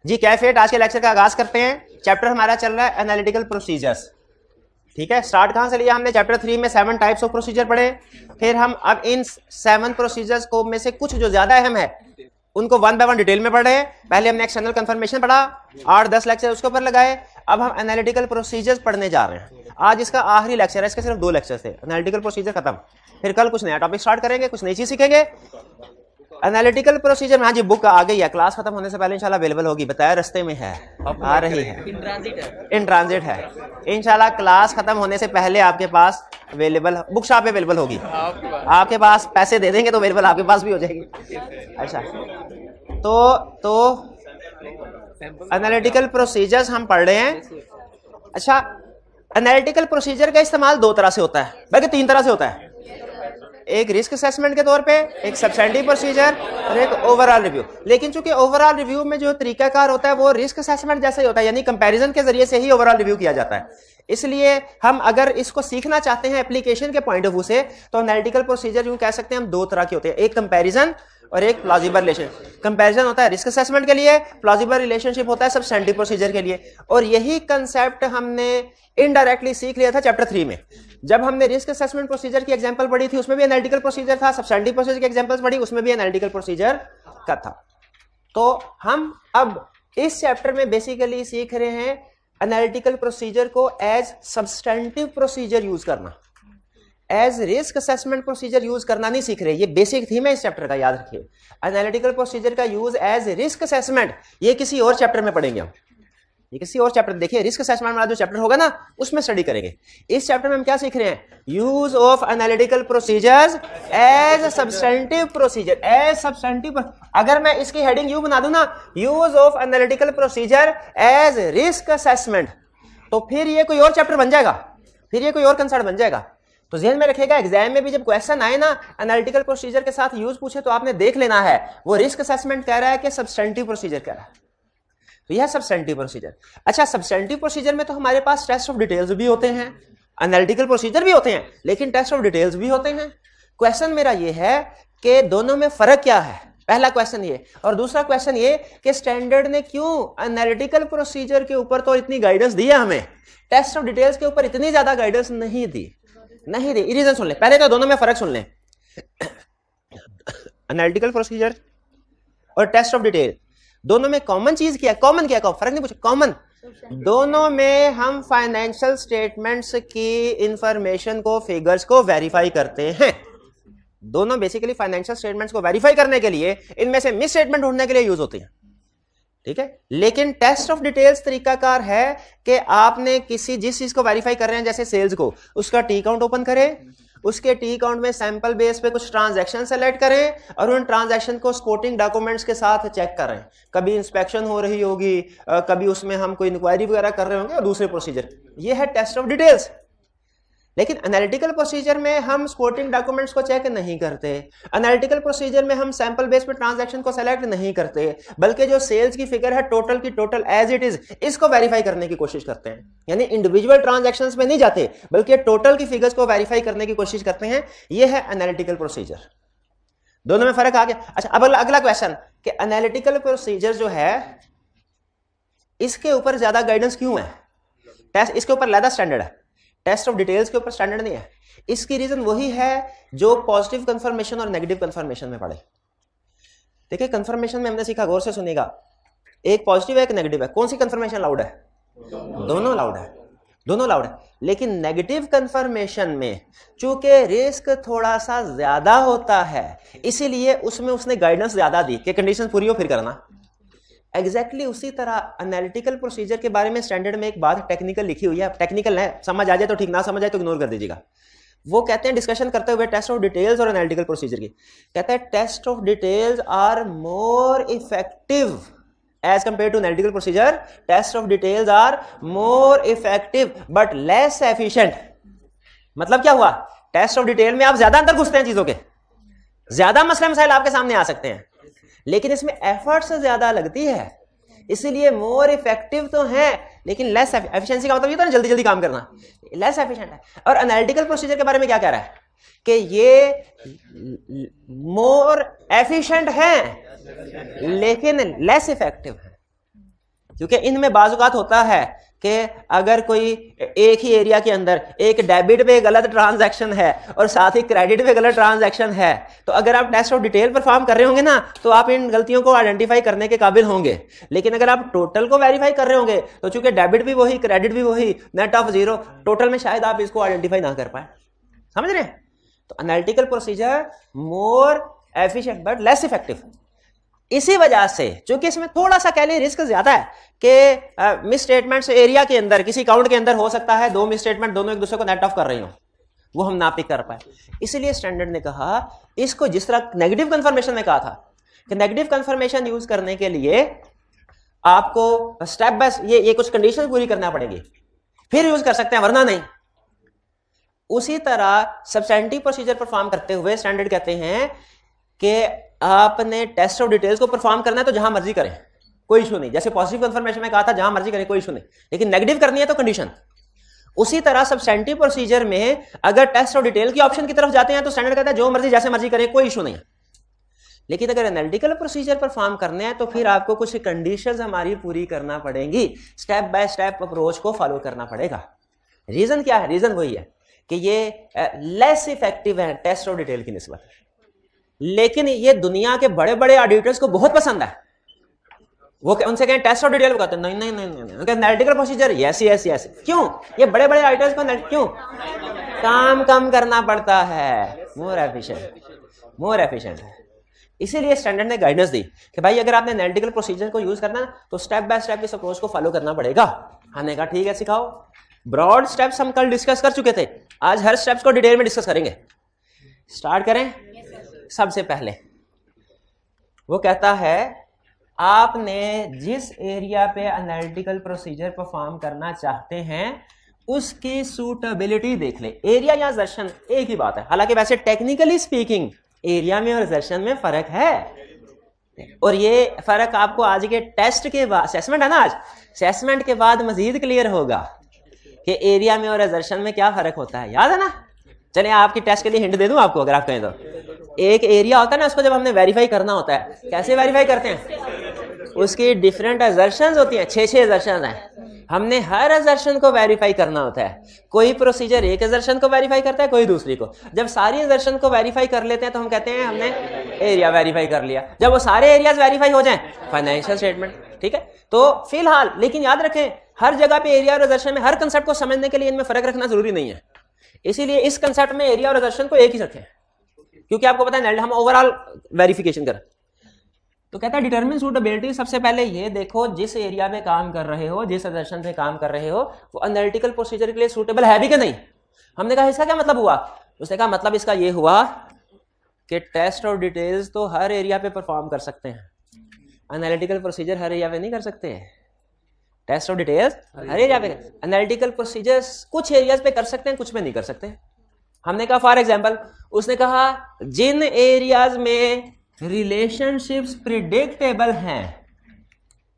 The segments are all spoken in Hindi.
जी कैफेट, आज के लेक्चर का आगाज करते हैं। चैप्टर हमारा चल रहा है एनालिटिकल प्रोसीजर्स। ठीक है, स्टार्ट कहां से लिया हमने? चैप्टर 3 में 7 टाइप्स ऑफ प्रोसीजर पढ़े। फिर हम अब इन 7 प्रोसीजर्स को में से कुछ जो ज्यादा अहम है उनको वन बाय वन डिटेल में पढ़ रहे हैं। पहले हमने एक्सटर्नल कंफर्मेशन पढ़ा, 8-10 लेक्चर उसके ऊपर लगाए। अब हम एनालिटिकल प्रोसीजर्स पढ़ने जा रहे हैं। आज इसका आखिरी लेक्चर है, इसके सिर्फ 2 लेक्चर थे। एनालिटिकल प्रोसीजर खत्म, फिर कल कुछ नया टॉपिक स्टार्ट करेंगे, कुछ नई चीज सीखेंगे। एनालिटिकल प्रोसीजर में हाँ जी बुक आ गई है, क्लास खत्म होने से पहले इंशाल्लाह अवेलेबल होगी, बताया रास्ते में है, आ रही है, इन ट्रांजिट है। इंशाल्लाह क्लास खत्म होने से पहले आपके पास अवेलेबल, बुक शॉप पे अवेलेबल होगी आपके पास। पैसे दे देंगे तो अवेलेबल आपके पास भी हो जाएगी। अच्छा, तो एनालिटिकल प्रोसीजर्स हम पढ़ रहे हैं। अच्छा, एनालिटिकल प्रोसीजर का इस्तेमाल 2 तरह से होता है, बल्कि 3 तरह से होता है। एक रिस्क असेसमेंट के तौर पे, एक सब्सटेंटिव प्रोसीजर और एक ओवरऑल रिव्यू। लेकिन चूंकि ओवरऑल रिव्यू में जो तरीकाकार होता है वो रिस्क असेसमेंट जैसा ही होता है, यानी कंपैरिजन के जरिए से ही ओवरऑल रिव्यू किया जाता है। इसलिए हम अगर इसको सीखना चाहते हैं एप्लीकेशन के पॉइंट ऑफ व्यू से, तो एनालिटिकल प्रोसीजर यूं कह सकते हैं हम 2 तरह के होते हैं, एक कंपैरिजन और एक प्लॉजिबल रिलेशन। कंपैरिजन होता है रिस्क असेसमेंट के लिए, प्लॉजिबल रिलेशनशिप होता है सब्सटेंटिव प्रोसीजर के लिए। और यही कंसेप्ट हमने इनडायरेक्टली सीख लिया था चैप्टर 3 में। जब हमने रिस्क असेसमेंट प्रोसीजर की एग्जांपल पढ़ी थी उसमें भी एनालिटिकल प्रोसीजर था, सब्सटेंटिव प्रोसीजर की एग्जांपल्स पढ़ी उसमें भी एनालिटिकल प्रोसीजर का था। तो हम अब इस चैप्टर में बेसिकली सीख रहे हैं एनालिटिकल प्रोसीजर को एज सब्सटेंटिव प्रोसीजर यूज करना, as risk assessment procedure use करना नहीं सीख रहे। ये बेसिक थीम है इस चैप्टर का, याद रखिए। एनालिटिकल प्रोसीजर का यूज एज रिस्क असेसमेंट ये किसी और चैप्टर में पढ़ेंगे हम, ये किसी और चैप्टर। देखिए रिस्क असेसमेंट वाला जो चैप्टर होगा ना उसमें स्टडी करेंगे। इस चैप्टर में हम क्या सीख रहे हैं? Use of analytical procedures as substantive procedure, as substantive. अगर मैं इसकी हेडिंग यू बना दूं ना, use of analytical procedure as risk assessment, तो फिर ये कोई और चैप्टर बन जाएगा, फिर ये कोई और कंसेप्ट बन जाएगा। तो ध्यान में रखिएगा, एग्जाम में भी जब क्वेश्चन आए ना एनालिटिकल प्रोसीजर के साथ यूज पूछे तो आपने देख लेना है वो रिस्क असेसमेंट कह रहा है कि सब्सटेंटिव प्रोसीजर कह रहा है। तो यह सब्सटेंटिव प्रोसीजर। अच्छा, सब्सटेंटिव प्रोसीजर में तो हमारे पास टेस्ट ऑफ डिटेल्स भी होते हैं, एनालिटिकल प्रोसीजर भी होते हैं, लेकिन टेस्ट ऑफ डिटेल्स भी होते हैं। क्वेश्चन मेरा ये है कि दोनों में फर्क क्या है, पहला क्वेश्चन ये। और दूसरा क्वेश्चन ये कि स्टैंडर्ड ने क्यों एनालिटिकल प्रोसीजर के ऊपर तो इतनी गाइडेंस दी है हमें, टेस्ट ऑफ डिटेल्स के ऊपर इतनी ज्यादा गाइडेंस नहीं दी। रीजन सुन ले पहले, तो दोनों में फर्क सुन ले। एनालिटिकल प्रोसीजर और टेस्ट ऑफ डिटेल दोनों में कॉमन चीज क्या है? कॉमन क्या है? फर्क नहीं पूछा, कॉमन। दोनों में हम फाइनेंशियल स्टेटमेंट्स की इंफॉर्मेशन को, फिगर्स को वेरीफाई करते हैं। दोनों बेसिकली फाइनेंशियल स्टेटमेंट्स को वेरीफाई करने के लिए, इनमें से मिस स्टेटमेंट ढूंढने के लिए यूज होते हैं। ठीक है, लेकिन टेस्ट ऑफ डिटेल्स तरीकाकार है कि आपने किसी जिस चीज को वेरीफाई कर रहे हैं, जैसे सेल्स को, उसका टी अकाउंट ओपन करें, उसके टी अकाउंट में सैंपल बेस पे कुछ ट्रांजैक्शन सेलेक्ट करें और उन ट्रांजैक्शन को स्पोर्टिंग डॉक्यूमेंट्स के साथ चेक करें। कभी इंस्पेक्शन हो रही होगी, कभी उसमें हम कोई इंक्वायरी वगैरह कर रहे होंगे और दूसरे प्रोसीजर। ये है टेस्ट ऑफ डिटेल्स। लेकिन एनालिटिकल प्रोसीजर में हम स्पोर्टिंग डॉक्यूमेंट्स को चेक नहीं करते, एनालिटिकल प्रोसीजर में हम सैंपल बेस पे ट्रांजैक्शन को सेलेक्ट नहीं करते, बल्कि जो सेल्स की फिगर है टोटल की टोटल एज इट इज, इसको वेरीफाई करने की कोशिश करते हैं। यानी इंडिविजुअल ट्रांजैक्शंस में नहीं जाते, बल्कि टोटल की फिगर्स को वेरीफाई करने की कोशिश करते हैं। यह है एनालिटिकल प्रोसीजर। दोनों में फर्क आ गया। अच्छा, अब अगला क्वेश्चन कि एनालिटिकल प्रोसीजर जो है इसके ऊपर ज्यादा गाइडेंस क्यों है? टेस्ट इसके ऊपर ज्यादा स्टैंडर्ड है, टेस्ट ऑफ डिटेल्स के ऊपर स्टैंडर्ड नहीं है। इसकी रीजन वही है जो पॉजिटिव कंफर्मेशन और नेगेटिव कंफर्मेशन में पढ़े। देखिए कंफर्मेशन में हमने सीखा, गौर से सुनिएगा, एक पॉजिटिव है एक नेगेटिव है। कौन सी कंफर्मेशन लाउड है? दोनों लाउड है, दोनों लाउड है। लेकिन नेगेटिव कंफर्मेशन में चूंकि रिस्क थोड़ा सा ज्यादा होता है, इसीलिए उसमें उसने गाइडेंस ज्यादा दी कि कंडीशन पूरी हो फिर करना। एग्जैक्टली उसी तरह एनालिटिकल प्रोसीजर के बारे में स्टैंडर्ड में एक बात टेक्निकल लिखी हुई है, टेक्निकल है, समझ आ जाए तो ठीक, ना समझ आए तो इग्नोर कर दीजिएगा। वो कहते हैं, डिस्कशन करते हुए टेस्ट ऑफ डिटेल्स और एनालिटिकल प्रोसीजर की, कहते हैं test of details are more effective as compare to analytical procedure. Test of details are more effective but less efficient. मतलब क्या हुआ? टेस्ट ऑफ डिटेल में आप ज्यादा अंदर घुसते हैं चीजों के, ज्यादा मसले मसाइल आपके सामने आ सकते हैं, लेकिन इसमें एफर्ट्स ज्यादा लगती है, इसीलिए मोर इफेक्टिव तो है लेकिन लेस एफिशिएंसी का मतलब ये तो ना जल्दी जल्दी काम करना, लेस एफिशिएंट है। और एनालिटिकल प्रोसीजर के बारे में क्या कह रहा है कि ये मोर एफिशिएंट है लेकिन लेस इफेक्टिव है। क्योंकि इनमें बाजुकात होता है कि अगर कोई एक ही एरिया के अंदर एक डेबिट पे गलत ट्रांजैक्शन है और साथ ही क्रेडिट पे गलत ट्रांजैक्शन है, तो अगर आप टेस्ट ऑफ डिटेल परफॉर्म कर रहे होंगे ना तो आप इन गलतियों को आइडेंटिफाई करने के काबिल होंगे। लेकिन अगर आप टोटल को वेरीफाई कर रहे होंगे तो चूंकि डेबिट भी वही क्रेडिट भी वही, नेट ऑफ जीरो, टोटल में शायद आप इसको आइडेंटिफाई ना कर पाए। समझ रहे हैं? तो analytical procedure more efficient but less effective. इसी वजह से चूंकि इसमें थोड़ा सा कह लें रिस्क ज्यादा है कि मिस स्टेटमेंट्स एरिया के अंदर किसी काउंट के अंदर हो सकता है 2 मिस स्टेटमेंट दोनों एक दूसरे को नेट ऑफ कर रही हो, वो हम ना पिक कर पाए। इसलिए स्टैंडर्ड ने कहा इसको, जिस तरह नेगेटिव कंफर्मेशन में कहा था कि नेगेटिव कंफर्मेशन यूज करने के लिए आपको स्टेप बाय ये कुछ कंडीशन पूरी करना पड़ेगी, फिर यूज कर सकते हैं वरना नहीं। उसी तरह सब्सटेंटिव प्रोसीजर परफॉर्म करते हुए स्टैंडर्ड कहते हैं कि आपने टेस्ट ऑफ डिटेल्स को परफॉर्म करना है तो जहां मर्जी करें, कोई इशू नहीं। जैसे पॉजिटिव कंफर्मेशन में कहा था जहां मर्जी करें कोई इशू नहीं, लेकिन नेगेटिव करनी है तो कंडीशन। उसी तरह सब्सटेंटिव प्रोसीजर में अगर टेस्ट ऑफ डिटेल की ऑप्शन की तरफ जाते हैं तो स्टैंडर्ड कहता है जो मर्जी जैसे मर्जी करें, कोई इशू नहीं है। लेकिन अगर एनालिटिकल प्रोसीजर परफॉर्म करने हैं तो फिर आपको कुछ कंडीशंस हमारी पूरी करना पड़ेंगी, स्टेप बाय स्टेप अप्रोच को फॉलो करना पड़ेगा। रीजन क्या है? रीजन वही है कि ये लेस इफेक्टिव है टेस्ट ऑफ डिटेल की निस्बत, लेकिन ये दुनिया के बड़े बड़े ऑडिटर्स को बहुत पसंद है। वो उनसे कहें टेस्ट ऑफ डिटेल कहते हैं नहीं नहीं नहीं नहीं, analytical procedure yes yes yes. क्यों? ये बड़े बड़े ऑडिटर्स को क्यों? काम कम करना पड़ता है, मोर एफिशिएंट है। इसीलिए स्टैंडर्ड ने गाइडेंस दी कि भाई अगर आपने एनालिटिकल प्रोसीजर को यूज करना है तो स्टेप बाय स्टेप इस अप्रोच को फॉलो करना पड़ेगा। हमने कहा ठीक है सिखाओ। ब्रॉड स्टेप्स हम कल डिस्कस कर चुके थे, आज हर स्टेप्स को डिटेल में डिस्कस करेंगे। स्टार्ट करें। सबसे पहले वो कहता है आपने जिस एरिया पे एनालिटिकल प्रोसीजर परफॉर्म करना चाहते हैं उसकी सूटेबिलिटी देख ले। एरिया या असर्शन एक ही बात है, हालांकि वैसे टेक्निकली स्पीकिंग एरिया में और असर्शन में फर्क है, और ये फर्क आपको आज के टेस्ट के बाद, असेसमेंट है ना आज, असेसमेंट के बाद मजीद क्लियर होगा कि एरिया में और असर्शन में क्या फर्क होता है। याद है ना? चलिए आपकी टेस्ट के लिए हिंट दे दूं आपको, अगर आप कहें तो। एक एरिया होता है ना, उसको जब हमने वेरीफाई करना होता है, कैसे वेरीफाई करते हैं? उसकी डिफरेंट असर्शंस होती हैं, 6 असर्शन हैं, हमने हर असर्शन को वेरीफाई करना होता है। कोई प्रोसीजर एक असर्शन को वेरीफाई करता है, कोई दूसरी को। जब सारी असर्शन को वेरीफाई कर लेते हैं तो हम कहते हैं हमने एरिया वेरीफाई कर लिया। जब वो सारे एरियाज वेरीफाई हो जाएं, फाइनेंशियल स्टेटमेंट। ठीक है, तो फिलहाल लेकिन याद रखें हर जगह पे एरिया और असर्शन में हर कंसेप्ट को समझने के लिए इनमें फर्क रखना जरूरी नहीं है। इसीलिए इस कंसेप्ट में एरिया और असर्शन को एक ही रखें, क्योंकि आपको पता है हम ओवरऑल वेरिफिकेशन करें। तो कहता है डिटरमिन सूटेबिलिटी, सबसे पहले ये देखो जिस एरिया में काम कर रहे हो, जिस असर्शन पे काम कर रहे हो, वो एनालिटिकल प्रोसीजर के लिए सूटेबल है भी कि नहीं। हमने कहा इसका क्या मतलब हुआ? उसने कहा मतलब इसका ये हुआ कि टेस्ट और डिटेल्स तो हर एरिया पे परफॉर्म कर सकते हैं, एनालिटिकल प्रोसीजर हर एरिया पे नहीं कर सकते। टेस्ट ऑफ डिटेल्स हर एरिया पे, एनालिटिकल प्रोसीजर्स कुछ एरियाज पे कर सकते हैं, कुछ पे नहीं कर सकते। हमने कहा फॉर एग्जांपल, उसने कहा जिन एरियाज में रिलेशनशिप्स प्रिडिक्टेबल हैं,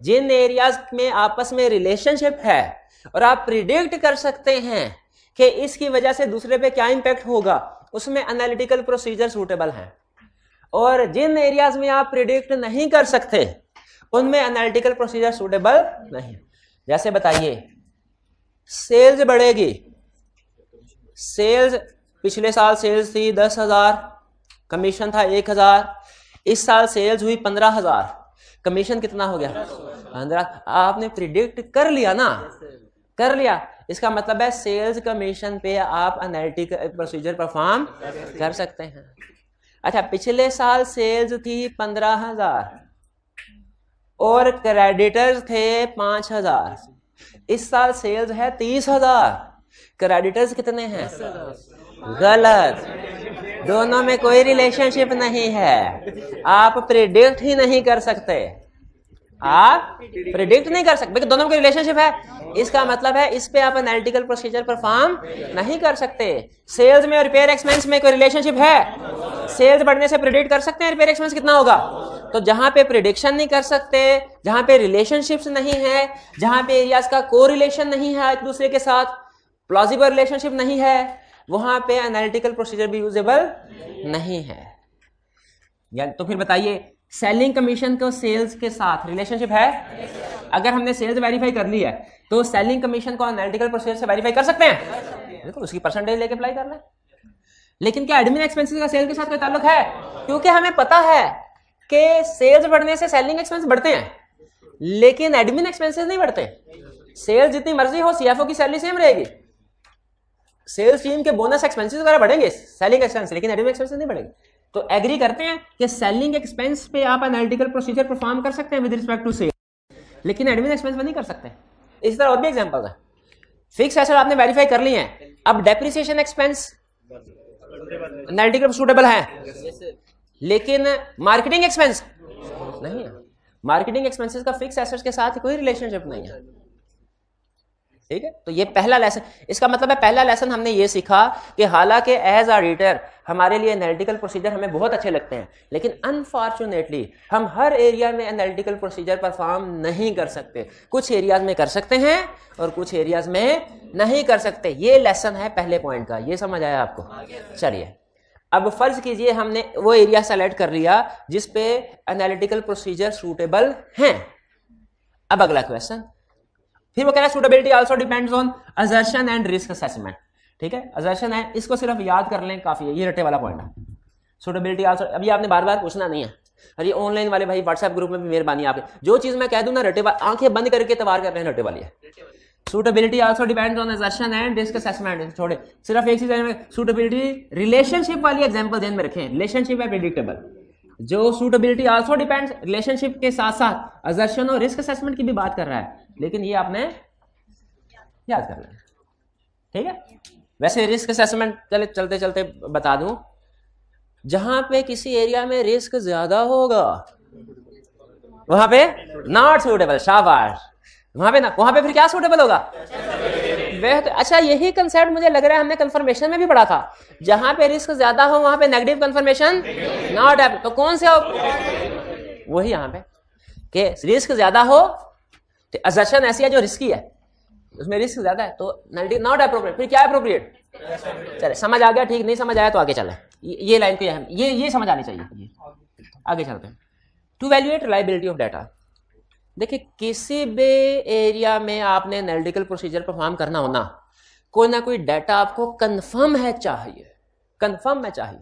जिन एरियाज में आपस में रिलेशनशिप है और आप प्रिडिक्ट कर सकते हैं कि इसकी वजह से दूसरे पे क्या इंपैक्ट होगा, उसमें एनालिटिकल प्रोसीजर सूटेबल हैं। और जिन एरियाज में आप प्रिडिक्ट नहीं कर सकते उनमें एनालिटिकल प्रोसीजर सूटेबल नहीं। जैसे बताइए सेल्स बढ़ेगी, सेल्स पिछले साल सेल्स थी 10,000, कमीशन था 1,000, इस साल सेल्स हुई 15,000, कमीशन कितना हो गया 15। आपने प्रिडिक्ट कर लिया ना, कर लिया, इसका मतलब है सेल्स कमीशन पे आप एनालिटिकल प्रोसीजर परफॉर्म कर सकते हैं। अच्छा, पिछले साल सेल्स थी 15,000 और क्रेडिटर्स थे 5,000, इस साल सेल्स है 30,000, क्रेडिटर्स कितने हैं? गलत, दोनों में कोई रिलेशनशिप नहीं है। आप प्रिडिक्ट ही नहीं कर सकते, आप प्रिडिक्ट नहीं कर सकते, दोनों में कोई रिलेशनशिप है, इसका मतलब है इस पे आप एनालिटिकल प्रोसीजर परफॉर्म नहीं कर सकते। सेल्स में और रिपेयर एक्सपेंस में कोई रिलेशनशिप है? सेल्स बढ़ने से प्रिडिक्ट कर सकते हैं रिपेयर एक्सपेंस कितना होगा। तो जहां पे प्रिडिक्शन नहीं कर सकते, जहां पे रिलेशनशिप्स नहीं है, जहां पे एरियाज का कोरिलेशन नहीं है एक दूसरे के साथ, प्लॉजिबल रिलेशनशिप नहीं है, वहां पे एनालिटिकल प्रोसीजर भी यूजेबल नहीं है। या तो फिर बताइए सेलिंग कमीशन को सेल्स के साथ रिलेशनशिप है? अगर हमने सेल्स वेरीफाई कर ली है तो सेलिंग कमीशन को एनालिटिकल प्रोसीजर से वेरीफाई कर सकते हैं, बिल्कुल उसकी परसेंटेज लेके अप्लाई कर लें। लेकिन क्या एडमिन एक्सपेंसेस का सेल के साथ कोई ताल्लुक है? क्योंकि हमें पता है कि सेल्स बढ़ने से सेलिंग एक्सपेंस बढ़ते हैं, लेकिन एडमिन एक्सपेंसेस नहीं बढ़ते। सेल्स जितनी मर्जी हो, सीएफओ की सैलरी सेम रहेगी, सेल्स टीम के बोनस एक्सपेंसेस वगैरह बढ़ेंगे, सेलिंग एक्सपेंस, लेकिन एडमिन एक्सपेंसेस नहीं बढ़ेंगे। तो एग्री करते हैं कि सेलिंग एक्सपेंस पे आप एनालिटिकल प्रोसीजर परफॉर्म कर सकते हैं विद रिस्पेक्ट टू सेल, लेकिन एडमिन एक्सपेंस पे नहीं कर सकते। इस तरह और भी एग्जांपल है। फिक्स एसेट आपने वेरीफाई कर ली है, अब डेप्रिसिएशन एक्सपेंस एनालिटिकल सूटेबल है, लेकिन मार्केटिंग एक्सपेंस नहीं है। मार्केटिंग एक्सपेंसेस का फिक्स एसेट्स के साथ कोई रिलेशनशिप नहीं है, ठीक है। तो ये पहला लेसन, इसका मतलब है पहला लेसन हमने ये सीखा कि हालांकि एज ऑडिटर हमारे लिए एनालिटिकल प्रोसीजर हमें बहुत अच्छे लगते हैं, लेकिन अनफॉर्चुनेटली हम हर एरिया में एनालिटिकल प्रोसीजर परफॉर्म नहीं कर सकते। कुछ एरियाज में कर सकते हैं और कुछ एरियाज में नहीं कर सकते। ये लेसन है पहले पॉइंट का, ये समझ आया आपको? चलिए, अब फर्ज कीजिए हमने वो एरिया सेलेक्ट कर लिया जिस पे एनालिटिकल प्रोसीजर सूटेबल हैं। अब अगला क्वेश्चन, फिर वो कह रहा है suitability also depends on assertion and risk assessment, ठीक है। असर्शन है, इसको सिर्फ याद कर लें, काफी है, ये रटे वाला पॉइंट है। सूटेबिलिटी आल्सो, अभी आपने बार बार पूछना नहीं है। और ये ऑनलाइन वाले भाई व्हाट्सएप ग्रुप में भी मेहरबानी आपकी, जो चीज मैं कह दूं ना रटे, आंखें बंद करके तवार कर रहे हैं, रटे वाली है। Suitability also depends on assertion and risk assessment. छोड़े, सिर्फ एक चीज में सूटेबिलिटी, रिलेशनशिप वाली एग्जांपल ध्यान में रखें। रिलेशनशिप है प्रेडिक्टेबल, जो सूटेबिलिटी आल्सो डिपेंड्स रिलेशनशिप के साथ साथ असर्शन और रिस्क असेसमेंट की भी बात कर रहा है, लेकिन ये आपने याद कर लेना, ठीक है। वैसे रिस्क असेसमेंट चलते चलते बता दूं, जहां पे किसी एरिया में रिस्क ज्यादा होगा वहां पे नॉट सूटेबल, शाबाश। वहां पे ना, वहां पे फिर क्या सूटेबल होगा? अच्छा, यही कंसेप्ट मुझे लग रहा है हमने कंफर्मेशन में भी पढ़ा था। जहां पे रिस्क ज्यादा हो वहां पे नेगेटिव कंफर्मेशन नॉट एप्ट। तो कौन से वही यहां पे कि रिस्क ज्यादा हो तो असर्शन ऐसी है जो रिस्की है, उसमें रिस्क ज्यादा है, तो नेगेटिव नॉट अप्रोप्रिएट। फिर क्या अप्रोप्रिएट? चले, समझ आ गया, ठीक। नहीं समझ आया तो आगे चले, ये लाइन को ये समझ आनी चाहिए। आगे चलते हैं। To evaluate reliability of data. देखिए, किसी भी एरिया में आपने एनालिटिकल प्रोसीजर परफॉर्म करना हो ना, कोई ना कोई डाटा आपको कंफर्म है चाहिए, कंफर्म है चाहिए।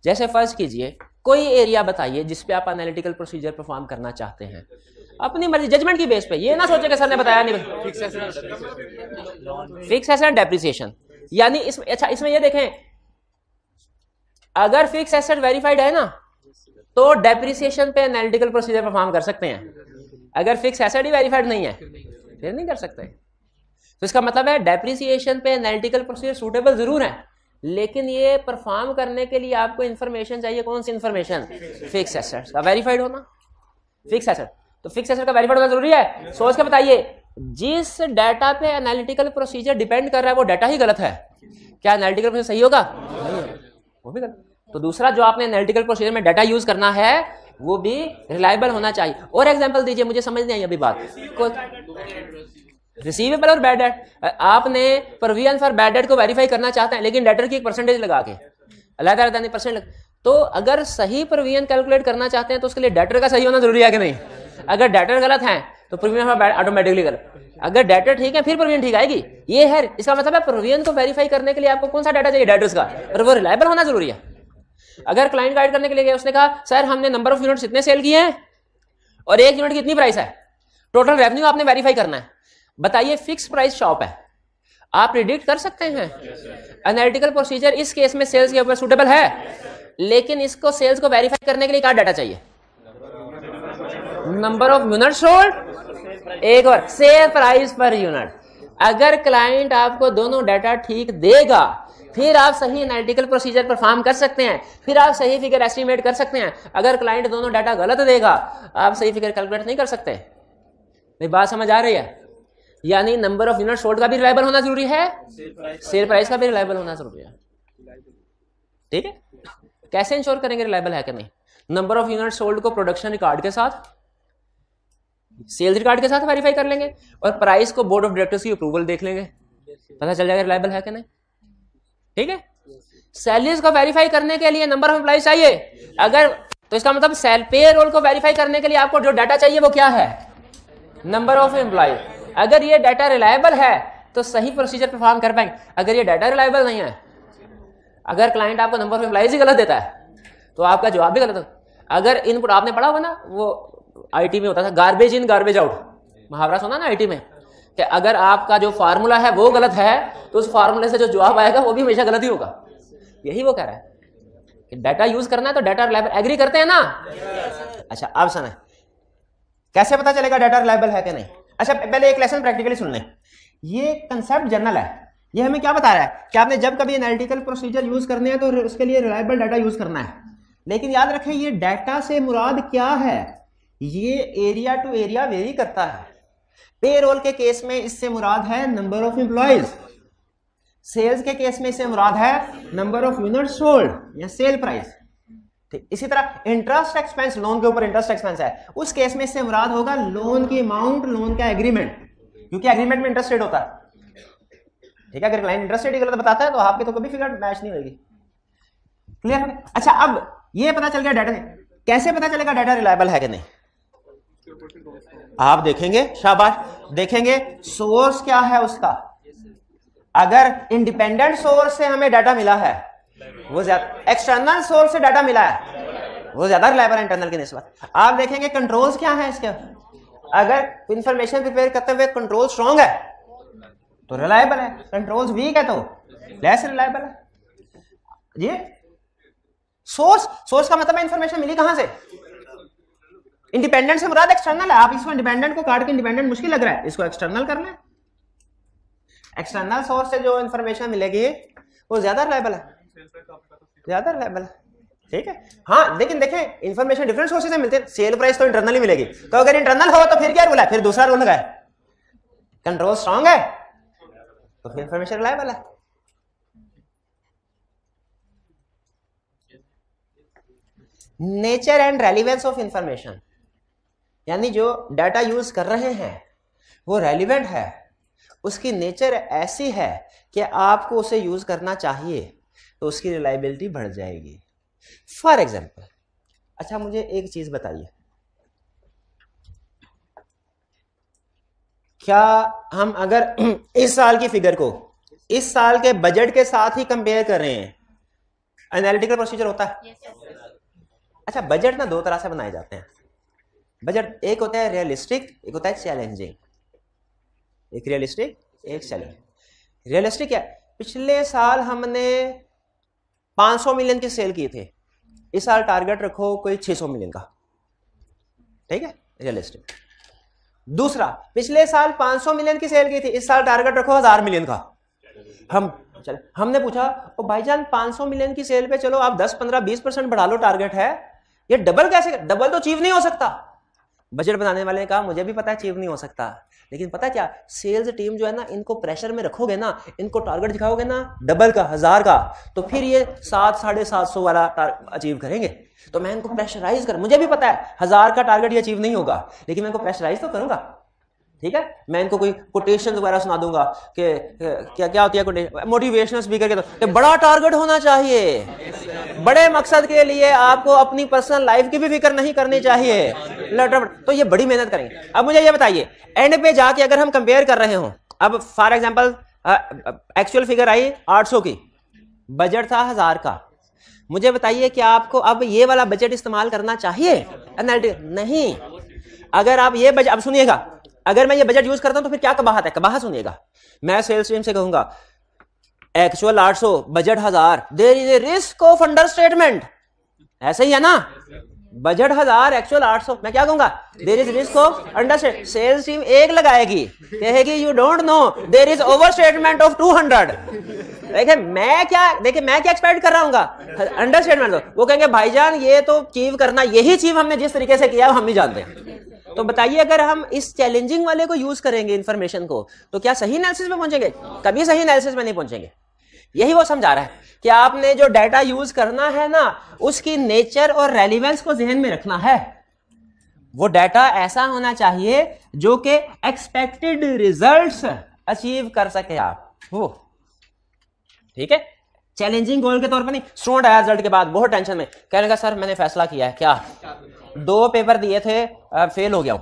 जैसे फर्ज कीजिए कोई एरिया बताइए जिस पे आप एनालिटिकल प्रोसीजर परफॉर्म करना चाहते हैं, अपनी मर्जी, जजमेंट की बेस पे। ये ना सोचे कि सर ने बताया नहीं। फिक्स एसेट डेप्रिसिएशन, यानी इसमें, अच्छा इसमें ये देखें, अगर फिक्स एसेट वेरीफाइड है ना तो डेप्रिसिएशन पे एनालिटिकल प्रोसीजर परफॉर्म कर सकते हैं। अगर फिक्स एसेट ही वेरीफाइड नहीं है फिर नहीं कर सकते। तो इसका मतलब है डेप्रिसिएशन पे एनालिटिकल प्रोसीजर सूटेबल जरूर है, लेकिन ये परफॉर्म करने के लिए आपको इंफॉर्मेशन चाहिए। कौन सी इंफॉर्मेशन? फिक्स एसेट का वेरीफाइड होना। फिक्स एसेट, तो फिक्स एसेट का वेरीफाइड होना जरूरी है। सोच के बताइए, जिस डाटा पे एनालिटिकल प्रोसीजर डिपेंड कर रहा है वो डाटा ही गलत है, क्या एनालिटिकल प्रोसीजर सही होगा? वो भी गलत। तो दूसरा, जो आपने एनालिटिकल प्रोसीजर में डाटा यूज करना है वो भी रिलायबल होना चाहिए। और एग्जांपल दीजिए, मुझे समझ नहीं आई अभी बात। रिसीवेबल और बैड डेट, आपने प्रोविजन फॉर बैड डेट को वेरीफाई करना चाहते हैं, लेकिन डेटर की एक परसेंटेज लगा के अलग-अलग परसेंट, तो अगर सही प्रोविजन कैलकुलेट करना चाहते हैं तो उसके लिए डेटर का सही होना जरूरी है कि नहीं? अगर डेटर गलत है तो प्रोविजन ऑटोमेटिकली गलत, अगर डेटर ठीक है फिर प्रोविजन ठीक आएगी। ये है, इसका मतलब है प्रोविजन को वेरीफाई करने के लिए आपको कौन सा डाटा चाहिए? डेटर्स का, और वो रिलायबल होना जरूरी है। अगर क्लाइंट गाइड करने के लिए गया, उसने कहा सर हमने नंबर ऑफ यूनिट्स इतने सेल किए हैं और एक यूनिट की इतनी प्राइस है, टोटल रेवेन्यू आपने वेरीफाई करना है, बताइए फिक्स प्राइस शॉप है, आप प्रिडिक्ट कर सकते हैं एनालिटिकल प्रोसीजर इस केस में सेल्स के ऊपर सूटेबल है, लेकिन इसको सेल्स को वेरीफाई करने के लिए क्या डाटा चाहिए? नंबर ऑफ यूनिट सोल्ड, एक और सेल प्राइस पर यूनिट। अगर क्लाइंट आपको दोनों डाटा ठीक देगा फिर आप सही एनालिटिकल प्रोसीजर परफॉर्म कर सकते हैं, फिर आप सही फिगर एस्टिमेट कर सकते हैं। अगर क्लाइंट दोनों डाटा गलत देगा आप सही फिगर कैलकुलेट नहीं कर सकते। मेरी बात समझ आ रही है? यानी नंबर ऑफ यूनिट सोल्ड का भी रिलायबल होना जरूरी है, सेल प्राइस का भी रिलायबल होना जरूरी है, ठीक है। कैसे इंश्योर करेंगे रिलायबल है कि नहीं? नंबर ऑफ यूनिट सोल्ड को प्रोडक्शन रिकॉर्ड के साथ, सेल्स रिकॉर्ड के साथ वेरीफाई कर लेंगे, और प्राइस को बोर्ड ऑफ डायरेक्टर्स की अप्रूवल देख लेंगे, पता चल जाएगा रिलायबल है कि नहीं, ठीक है। सैलरीज को वेरीफाई करने के लिए नंबर ऑफ एम्प्लॉइज चाहिए, अगर तो इसका मतलब पे रोल को वेरीफाई करने के लिए आपको जो डाटा चाहिए वो क्या है? Number of employ. अगर ये डाटा रिलायबल है तो सही प्रोसीजर परफॉर्म कर पाएंगे। अगर ये डाटा रिलायबल नहीं है, अगर क्लाइंट आपको नंबर ऑफ एम्प्लॉयज ही गलत देता है तो आपका जवाब भी गलत होगा। अगर इनपुट आपने पढ़ा होगा ना, वो आईटी में होता था गार्बेज इन गार्बेज आउट, मुहावरा सुना ना आईटी में, कि अगर आपका जो फार्मूला है वो गलत है तो उस फार्मूले से जो जवाब आएगा वो भी हमेशा गलत ही होगा। यही वो कह रहा है कि डाटा यूज करना है तो डाटा रिलायबल। एग्री करते हैं ना? अच्छा अब सुने कैसे पता चलेगा डाटा रिलायबल है कि नहीं। अच्छा पहले एक लेसन प्रैक्टिकली सुन लें। ये कंसेप्ट जनरल है, ये हमें क्या बता रहा है कि आपने जब कभी एनालिटिकल प्रोसीजर यूज करने हैं तो उसके लिए रिलायबल डाटा यूज करना है। लेकिन याद रखें ये डाटा से मुराद क्या है, ये एरिया टू एरिया वेरी करता है। पेरोल के केस में इससे मुराद है नंबर ऑफ एम्प्लॉयज, सेल्स के केस में इससे मुराद है नंबर ऑफ यूनिट्स सोल्ड या सेल प्राइस। ठीक, इसी तरह इंटरेस्ट एक्सपेंस, लोन के ऊपर इंटरेस्ट एक्सपेंस है, उस केस में इससे मुराद होगा लोन की अमाउंट, लोन का एग्रीमेंट, क्योंकि एग्रीमेंट में इंटरेस्ट रेट होता है। ठीक है, अगर क्लाइंट इंटरेस्ट रेट गलत बताता है तो आपके तो कभी फिगर मैच नहीं होगी। क्लियर है? अच्छा अब ये पता चल गया डाटा, कैसे पता चलेगा डाटा रिलायबल है कि नहीं। आप देखेंगे, शाबाश, देखेंगे सोर्स क्या है उसका। अगर इंडिपेंडेंट सोर्स से हमें डाटा मिला है वो ज्यादा, एक्सटर्नल सोर्स से डाटा मिला है वो ज्यादा रिलायबल है इंटरनल की निस्बत। आप देखेंगे कंट्रोल्स क्या है इसके, अगर इंफॉर्मेशन प्रिपेयर करते हुए कंट्रोल स्ट्रॉन्ग है तो रिलायबल है, कंट्रोल्स वीक है तो लेस रिलायबल है। ये सोर्स का मतलब है इंफॉर्मेशन मिली कहां से, इंडिपेंडेंट से मुराद एक्सटर्नल है। आप इसको इंडिपेंडेंट को काट के इंडिपेंडेंट मुश्किल लग रहा है, इसको एक्सटर्नल करना है। एक्सटर्नल सोर्स से जो इंफॉर्मेशन मिलेगी वो ज्यादा रिलायबल है, ज्यादा रिलायबल है। ठीक है, हाँ लेकिन देखें इंफॉर्मेशन डिफरेंट सोर्सेज से मिलते हैं, सेल प्राइस तो इंटरनली मिलेगी, तो अगर इंटरनल हो तो फिर क्या रूल है, फिर दूसरा रूल लगाए, कंट्रोल स्ट्रांग है तो फिर इंफॉर्मेशन रिलायबल है। Nature and relevance of information, यानी जो डाटा यूज कर रहे हैं वो रेलिवेंट है, उसकी नेचर ऐसी है कि आपको उसे यूज करना चाहिए तो उसकी रिलायबिलिटी बढ़ जाएगी। फॉर एग्जाम्पल, अच्छा मुझे एक चीज बताइए, क्या हम अगर इस साल की फिगर को इस साल के बजट के साथ ही कंपेयर कर रहे हैं, एनालिटिकल प्रोसीजर होता है? अच्छा बजट ना दो तरह से बनाए जाते हैं। बजट एक होता है रियलिस्टिक, एक होता है चैलेंजिंग। एक रियलिस्टिक, एक चैलेंजिंग। रियलिस्टिक क्या, पिछले साल हमने 500 मिलियन की सेल की थे, इस साल टारगेट रखो कोई 600 मिलियन का। ठीक है, रियलिस्टिक। दूसरा, पिछले साल 500 मिलियन की सेल की थी, इस साल टारगेट रखो 1000 मिलियन का। हमने पूछा ओ भाईजान 500 मिलियन की सेल पे चलो आप 10, 15, 20% बढ़ा लो, टारगेट है, ये डबल कैसे, डबल तो अचीव नहीं हो सकता। बजट बनाने वाले ने कहा मुझे भी पता है अचीव नहीं हो सकता, लेकिन पता क्या, सेल्स टीम जो है ना, इनको प्रेशर में रखोगे ना, इनको टारगेट दिखाओगे ना डबल का, 1000 का, तो फिर ये 700, 750 वाला अचीव करेंगे। तो मैं इनको प्रेशराइज कर, मुझे भी पता है 1000 का टारगेट ये अचीव नहीं होगा, लेकिन मैं इनको प्रेशराइज तो करूंगा। ठीक है, मैं इनको कोई कोटेशन वगैरह सुना दूंगा कि क्या क्या होती है मोटिवेशनल स्पीकर के, तो बड़ा टारगेट होना चाहिए, बड़े मकसद के लिए आपको अपनी पर्सनल लाइफ की भी फिक्र नहीं करनी चाहिए, तो ये बड़ी मेहनत करेंगे। अब मुझे ये बताइए, एंड पे जाके अगर हम कंपेयर कर रहे हो, अब फॉर एग्जांपल एक्चुअल फिगर आई 800 की, बजट था 1000 का, मुझे बताइए कि आपको अब ये वाला बजट इस्तेमाल करना चाहिए? नहीं। अगर आप ये बजट, अब सुनिएगा, अगर मैं ये बजट यूज करता हूं तो फिर क्या कबाहत है, कबाहत सुनिएगा। मैं सेल्स टीम से कहूंगा actual 800, budget 1000, there is a risk of understatement, ऐसे ही है ना, बजट 1000, एक्चुअल 800, मैं क्या कहूंगा, there is risk of understatement. Sales team एक लगाएगी, कहेगी you don't know there is overstatement of 200। देखिए मैं क्या एक्सपेक्ट कर रहा हूँ, अंडरस्टेटमेंट। वो कहेंगे भाईजान ये तो अचीव करना, यही चीज हमने जिस तरीके से किया हम ही जानते हैं। तो बताइए अगर हम इस चैलेंजिंग वाले को यूज करेंगे इंफॉर्मेशन को, तो क्या सही एनालिसिस में पहुंचेंगे? कभी सही एनालिसिस में नहीं पहुंचेंगे। यही वो समझा रहा है कि आपने जो डाटा यूज करना है ना, उसकी नेचर और रेलिवेंस को ध्यान में रखना है। वो डाटा ऐसा होना चाहिए जो कि एक्सपेक्टेड रिजल्ट्स अचीव कर सके आप वो। ठीक है, चैलेंजिंग गोल के तौर पर नहीं। स्टूडेंट आया रिजल्ट के बाद बहुत टेंशन में, कहने का सर मैंने फैसला किया है, क्या 2 पेपर दिए थे फेल हो गया हूं,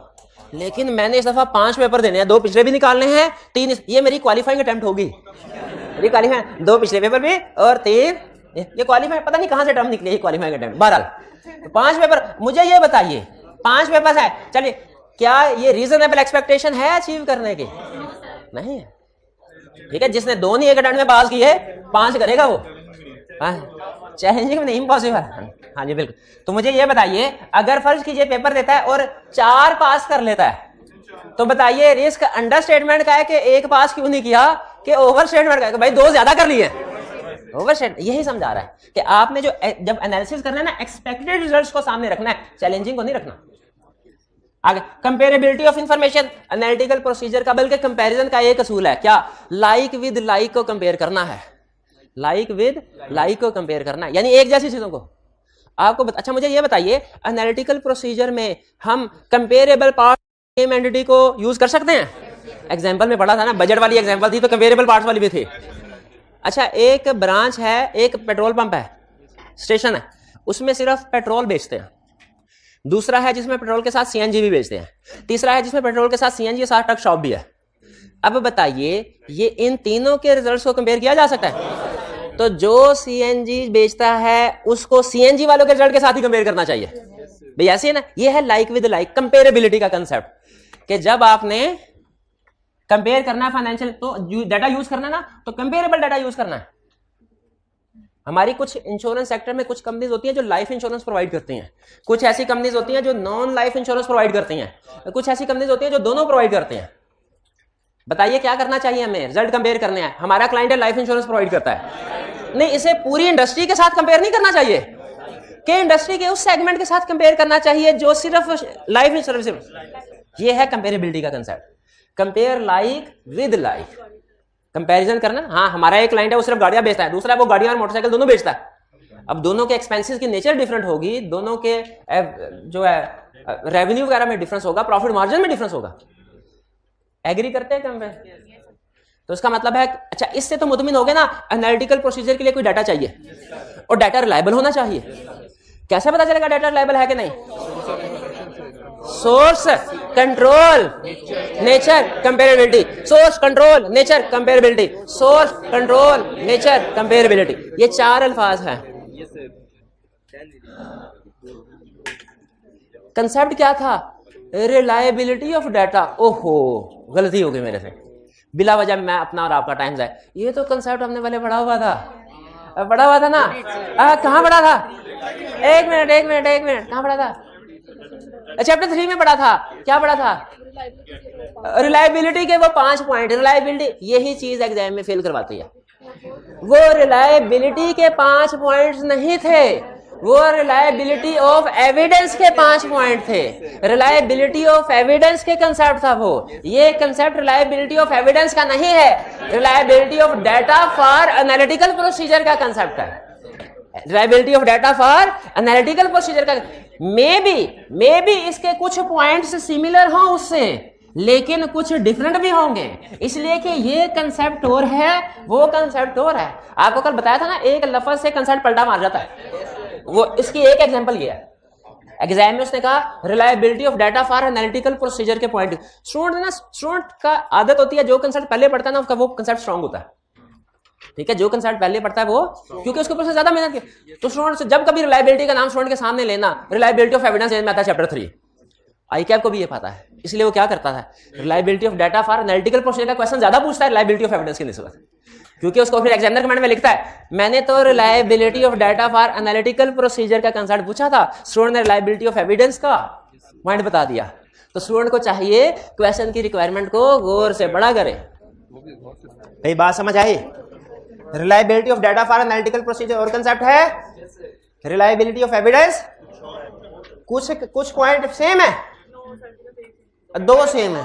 लेकिन मैंने इस दफा 5 पेपर देने हैं, 2 पिछले भी निकालने हैं, 3 ये मेरी क्वालिफाइंग अटेम्प्ट होगी, ये क्वालिफाइंग 2 पिछले पेपर भी और 3 ये क्वालिफाइंग, पता नहीं कहां से टर्म निकली है क्वालिफाइंग अटेम्प्ट। बहरहाल 5 पेपर, मुझे ये बताइए 5 पेपर है, चलिए क्या ये रीजनेबल एक्सपेक्टेशन है अचीव करने की? नहीं है। ठीक है, जिसने 2 नहीं 1 अटेम्प्ट में पास किए 5 करेगा वो, चैलेंजिंग नहीं, इम्पॉसिबल। हाँ जी बिल्कुल। तो मुझे ये बताइए अगर फर्ज कीजिए पेपर देता है और 4 पास कर लेता है तो बताइए रिस्क अंडर स्टेटमेंट का है कि 1 पास क्यों नहीं किया, कि ओवर स्टेटमेंट का है कि भाई 2 ज्यादा कर लिए। ओवर स्टेट यही समझा रहा है कि आपने जो जब एनालिसिस करना है ना, एक्सपेक्टेड रिजल्ट्स को सामने रखना है, चैलेंजिंग को नहीं रखना। आगे comparability of information, analytical procedure का बल्कि कंपैरिजन का एक असूल है, क्या लाइक विद लाइक को कंपेयर करना है, लाइक विद लाइक को कंपेयर करना है, यानी एक जैसी चीजों को आपको अच्छा मुझे ये बताइए एनालिटिकल प्रोसीजर में हम कंपेरेबल पार्ट सेम एंटिटी को यूज कर सकते हैं? एग्जांपल में पढ़ा था ना, बजट वाली एग्जांपल थी तो कंपेरेबल पार्ट्स वाली भी थी। अच्छा एक ब्रांच है, एक पेट्रोल पंप है, स्टेशन है, उसमें सिर्फ पेट्रोल बेचते हैं, दूसरा है जिसमें पेट्रोल के साथ सीएनजी भी बेचते हैं, तीसरा है जिसमें पेट्रोल के साथ सीएनजी के साथ ट्रक शॉप भी है। अब बताइए ये इन तीनों के रिजल्ट्स को कंपेयर किया जा सकता है? तो जो सीएनजी बेचता है उसको सीएनजी वालों के रिजल्ट के साथ ही कंपेयर करना चाहिए भाई, ऐसे है ना। ये है लाइक विद लाइक कंपेरेबिलिटी का कंसेप्ट, कि जब आपने कंपेयर करना है फाइनेंशियल तो डाटा यूज करना है ना, तो कंपेरेबल डाटा यूज करना है। हमारी कुछ इंश्योरेंस सेक्टर में कुछ कंपनीज होती हैं जो लाइफ इंश्योरेंस प्रोवाइड करती हैं, कुछ ऐसी कंपनीज होती हैं जो नॉन लाइफ इंश्योरेंस प्रोवाइड करती हैं, कुछ ऐसी कंपनीज होती हैं जो दोनों प्रोवाइड करते हैं। बताइए क्या करना चाहिए हमें? रिजल्ट कंपेयर करने हैं। हमारा क्लाइंट है लाइफ इंश्योरेंस प्रोवाइड करता है, नहीं इसे पूरी इंडस्ट्री के साथ कंपेयर नहीं करना चाहिए, कि इंडस्ट्री के उस सेगमेंट के साथ कंपेयर करना चाहिए जो सिर्फ लाइफ इंश्योरेंस। ये है कंपेरेबिलिटी का concept, compare like with like, comparison करना। हाँ हमारा एक क्लाइंट है वो सिर्फ गाड़ियां बेचता है, दूसरा वो गाड़ियां और मोटरसाइकिल दोनों बेचता है। अब दोनों के एक्सपेंसेस की नेचर डिफरेंट होगी, दोनों के जो है रेवेन्यू वगैरह में डिफरेंस होगा, प्रॉफिट मार्जिन में डिफरेंस होगा। एग्री करते हैं कंपेयर? तो इसका मतलब है अच्छा इससे तो मुतमिन हो गए ना, एनालिटिकल प्रोसीजर के लिए कोई डाटा चाहिए और डाटा रिलायबल होना चाहिए। कैसे पता चलेगा डाटा रिलायबल है कि नहीं? Source control nature comparability, source control nature comparability, source control nature comparability, ये 4 अल्फाज हैं। कंसेप्ट क्या था? Reliability of data. ओहो गलती हो गई मेरे से, बिला वजह मैं अपना और आपका टाइम जाए। ये तो कंसेप्ट हमने पहले पढ़ा हुआ था, पढ़ा हुआ था ना? कहाँ पढ़ा था? एक मिनट कहाँ पढ़ा था? चैप्टर 3 में पढ़ा था। क्या पढ़ा था? रिलायबिलिटी के वो 5 पॉइंट। रिलायबिलिटी यही चीज एग्जाम में फेल करवाती है। वो रिलायबिलिटी के 5 पॉइंट्स नहीं थे, वो रिलायबिलिटी ऑफ एविडेंस के 5 पॉइंट थे। रिलायबिलिटी ऑफ एविडेंस के कंसेप्ट था वो। ये कंसेप्ट रिलायबिलिटी ऑफ एविडेंस का नहीं है, reliability of data for analytical procedure का कंसेप्ट है। Reliability of data for analytical procedure का मे बी इसके कुछ पॉइंट्स सिमिलर हों उससे, लेकिन कुछ डिफरेंट भी होंगे, इसलिए कि ये कंसेप्ट और है वो कंसेप्ट और है। आपको कल बताया था ना, एक लफ्ज से कंसेप्ट पलटा मार जाता है। वो इसकी एक एग्जांपल ये है, एग्जाम में उसने कहा reliability of data for analytical procedure के पॉइंट। स्टूडेंट का आदत होती है जो कंसेप्ट पहले पढ़ता है ना उसका वो कंसेप्ट स्ट्रांग होता है। ठीक है, जो कंसेप्ट पहले पढ़ता है वो, क्योंकि उसके ऊपर से ज्यादा मेहनत की। तो स्टूडेंट जब कभी रिलायबिलिटी का नाम स्टूडेंट के सामने लेना, रिलायबिलिटी ऑफ एविडेंस में आता है चैप्टर 3। आईकैप को भी ये पता है, इसलिए वो क्या करता है, reliability of data for analytical procedure का क्वेश्चन ज्यादा पूछता है रिलायबिलिटी ऑफ एविडेंस की निस्बत, क्योंकि उसको फिर एग्जामिनर कमेंट में लिखता है मैंने तो reliability of data for analytical procedure का कंसेप्ट पूछा था, स्टूडेंट ने रिलायबिलिटी ऑफ एविडेंस का पॉइंट बता दिया। तो स्टूडेंट को चाहिए क्वेश्चन की रिक्वायरमेंट को गौर से पढ़ा करे। भाई बात समझ आई? Reliability of data for analytical procedure और कंसेप्ट है रिलायबिलिटी ऑफ एविडेंस। कुछ पॉइंट सेम है, 2 सेम है।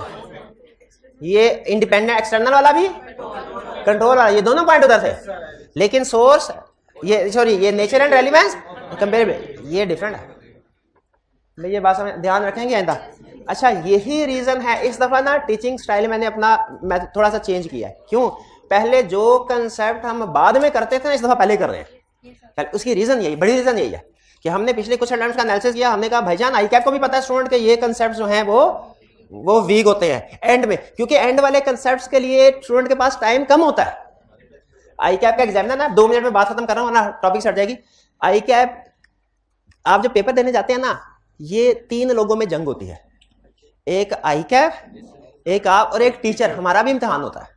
ये इंडिपेंडेंट एक्सटर्नल वाला भी, कंट्रोल वाला, ये दोनों पॉइंट उधर थे, लेकिन सोर्स ये नेचर एंड रेलेवेंस कंपेरेबिलिटी ये डिफरेंट है। भाई ये बात समझ ध्यान रखेंगे आइंदा। अच्छा यही रीजन है इस दफा ना टीचिंग स्टाइल मैंने थोड़ा सा चेंज किया है। क्यों? पहले जो कंसेप्ट हम बाद में करते थे ना, इस दफा पहले कर रहे हैं। उसकी रीजन यही, बड़ी रीजन यही है कि हमने पिछले कुछ अटेम्प्ट्स का एनालिसिस किया। हमने कहा भाईजान आईकैप को भी पता है स्टूडेंट के ये कंसेप्ट जो हैं वो वो वीक होते हैं एंड में, क्योंकि एंड वाले कंसेप्ट्स के लिए स्टूडेंट के पास टाइम कम होता है। आई कैप का एग्जाम ना 2 मिनट में बात खत्म कर रहा हूं ना, टॉपिक सट जाएगी। आई कैप आप जब पेपर देने जाते हैं ना, ये 3 लोगों में जंग होती है, एक आई कैप, एक आप और एक टीचर। हमारा भी इम्तिहान होता है,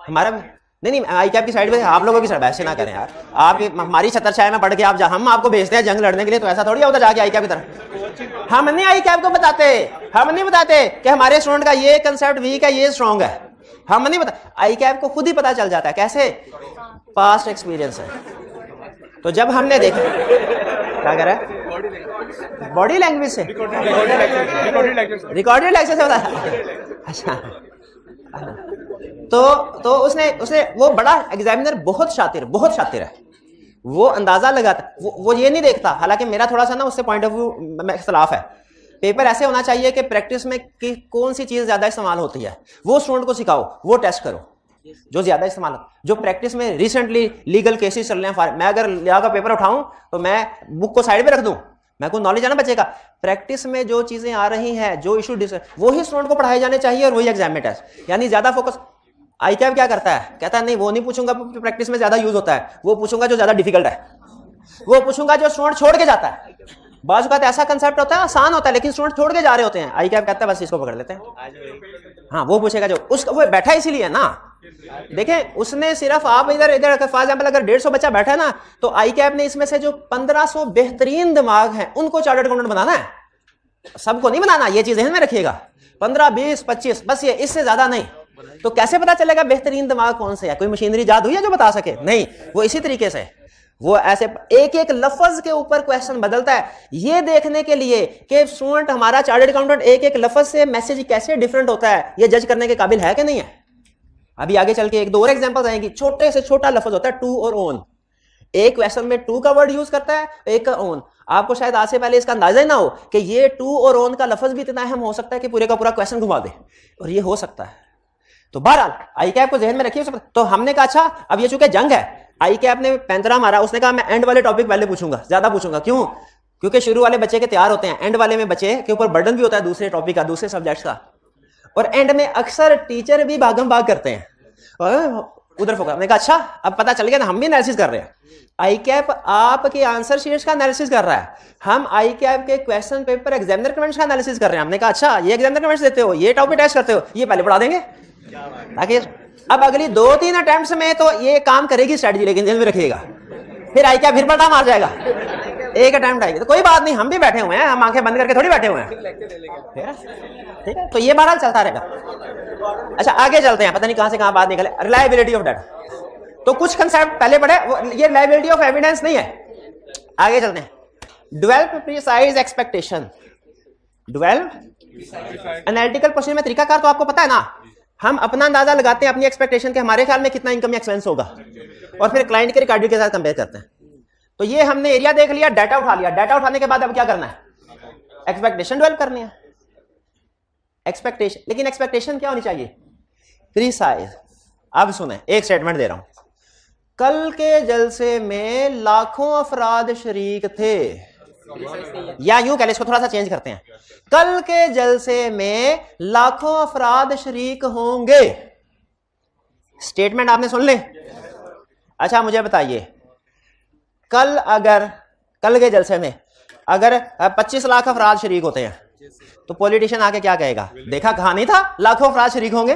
हमारा भी नहीं आई कैप की साइड में, आप लोगों की साइड ऐसे ना करें यार। आप हमारी छतरछाया में पढ़ के आप हम आपको भेजते हैं जंग लड़ने के लिए, तो ऐसा थोड़ी होता जाके आई कैप की तरफ। हम नहीं आई कैप को बताते, हम नहीं बताते कि हमारे स्टूडेंट का ये कंसेप्ट वीक है, ये स्ट्रॉन्ग है, हम नहीं बता। आई कैप को खुद ही पता चल जाता है। कैसे? पास्ट एक्सपीरियंस है। तो जब हमने देखा, क्या कह रहा है, बॉडी लैंग्वेज से, रिकॉर्डेड लेक्चर से बता। अच्छा, तो उसने वो बड़ा एग्जामिनर बहुत शातिर है, वो अंदाजा लगाता, वो ये नहीं देखता। हालांकि मेरा थोड़ा सा ना उससे पॉइंट ऑफ व्यू में इख्तलाफ है। पेपर ऐसे होना चाहिए कि प्रैक्टिस में कौन सी चीज ज्यादा इस्तेमाल होती है वो स्टूडेंट को सिखाओ, वो टेस्ट करो जो ज्यादा इस्तेमाल हो। जो प्रैक्टिस में रिसेंटली लीगल केसेस चल रहे हैं, मैं अगर लिया का पेपर उठाऊं तो मैं बुक को साइड पे रख दूं, मैं को नॉलेज है ना बचेगा। प्रैक्टिस में जो चीजें आ रही हैं, जो इशू वो ही स्टूडेंट को पढ़ाए जाने चाहिए और वही एग्जाम में टेस्ट, यानी ज्यादा फोकस। आई कैप क्या करता है, कहता है नहीं वो नहीं पूछूंगा प्रैक्टिस में ज्यादा यूज होता है, वो पूछूंगा जो ज्यादा डिफिकल्ट है, वो पूछूंगा जो स्टूडेंट छोड़ के जाता है। बाज़ बात ऐसा कंसेप्ट होता है आसान होता है लेकिन स्टूडेंट छोड़ के जा रहे होते हैं, आई कैप कहता है बस इसको पकड़ लेते हैं। हाँ, वो पूछेगा जो उसका, वो बैठा इसीलिए ना, देखें उसने सिर्फ, आप इधर फॉर एग्जाम्पल अगर 150 बच्चा बैठा है ना, तो आई कैप ने इसमें से जो 1500 बेहतरीन दिमाग हैं उनको चार्टर्ड अकाउंटेंट बनाना है, सबको नहीं बनाना। ये चीज ध्यान में रखिएगा, 15, 20, 25 बस, ये इससे ज्यादा नहीं। तो कैसे पता चलेगा बेहतरीन दिमाग कौन से है? कोई मशीनरी जाद हुई है जो बता सके? नहीं, वो इसी तरीके से, वो ऐसे एक एक लफ्ज के ऊपर क्वेश्चन बदलता है, ये देखने के लिए कि स्टूडेंट हमारा चार्टर्ड अकाउंटेंट एक एक लफ्ज से मैसेज कैसे डिफरेंट होता है, ये जज करने के काबिल है कि नहीं है। अभी आगे चल के 1-2 और एग्जांपल्स आएंगी। छोटे से छोटा लफ्ज होता है टू और ओन, एक क्वेश्चन में टू का वर्ड यूज करता है, एक का ओन। आपको शायद आज से पहले इसका अंदाजा ही ना हो कि ये टू और ओन का लफ्ज भी इतना अहम हो सकता है कि पूरे का पूरा क्वेश्चन घुमा दे, और ये हो सकता है। तो बहरहाल आई कैप को जहन में रखिए। तो हमने कहा अच्छा अब ये चूंकि जंग है, आई कैप ने पैंतरा मारा, उसने कहा मैं एंड वाले टॉपिक पहले पूछूंगा, ज्यादा पूछूंगा। क्यों? क्योंकि शुरू वाले बच्चे के तैयार होते हैं, एंड वाले में बच्चे के ऊपर बर्डन भी होता है दूसरे टॉपिक का, दूसरे सब्जेक्ट्स का, और एंड में अक्सर टीचर भी भागम भाग करते हैं, उधर फोकस। हमने कहा अच्छा अब पता चल गया ना, हम भी एनालिसिस कर रहे हैं। आई कैप आपके आंसर शीट्स का एनालिसिस कर रहा है, हम आई कैप के क्वेश्चन पेपर एग्जामिनर कमेंट्स का एनालिसिस कर रहे हैं। हमने कहा अच्छा ये एग्जामिनर कमेंट्स देते हो, ये टॉपिक टेस्ट करते हो, ये पहले पढ़ा देंगे ताकि अब अगली 2-3 अटेम्प्ट्स में तो ये काम करेगी स्ट्रेटजी, लेकिन ध्यान में रखिएगा फिर आई कैप फिर पलटा मार जाएगा, एक अटेम्प्ट आएगी तो कोई बात नहीं, हम भी बैठे हुए हैं, हम आंखें बंद करके थोड़ी बैठे हुए हैं, ठीक है। तो ये बहरहाल चलता रहेगा। अच्छा आगे चलते हैं, पता नहीं कहां से कहां बात निकले। रिलायबिलिटी ऑफ डाटा, तो कुछ कंसेप्ट पहले पढ़े, ये रिलायबिलिटी ऑफ एविडेंस नहीं है। आगे चलते हैं। Develop precise expectation, develop analytical procedure में तरीकाकार तो आपको पता है ना, हम अपना अंदाजा लगाते हैं अपनी एक्सपेक्टेशन के हमारे ख्याल में कितना इनकम या एक्सपेंस होगा, और फिर क्लाइंट के रिकॉर्ड के साथ कंपेयर करते हैं। तो ये हमने एरिया देख लिया, डाटा उठा लिया, डाटा उठाने के बाद अब क्या करना है, एक्सपेक्टेशन डेवलप करनी है। एक्सपेक्टेशन, लेकिन एक्सपेक्टेशन क्या होनी चाहिए, प्रिसाइज। अब सुने, एक स्टेटमेंट दे रहा हूं, कल के जलसे में लाखों अफराद शरीक थे, या यूं कह ले, इसको थोड़ा सा चेंज करते हैं, कल के जलसे में लाखों अफराद शरीक होंगे। स्टेटमेंट आपने सुन ले। अच्छा मुझे बताइए, कल के जलसे में अगर 25 लाख अफराद शरीक होते हैं तो पॉलिटिशियन आके क्या कहेगा, देखा कहा नहीं था लाखों अफराद शरीक होंगे।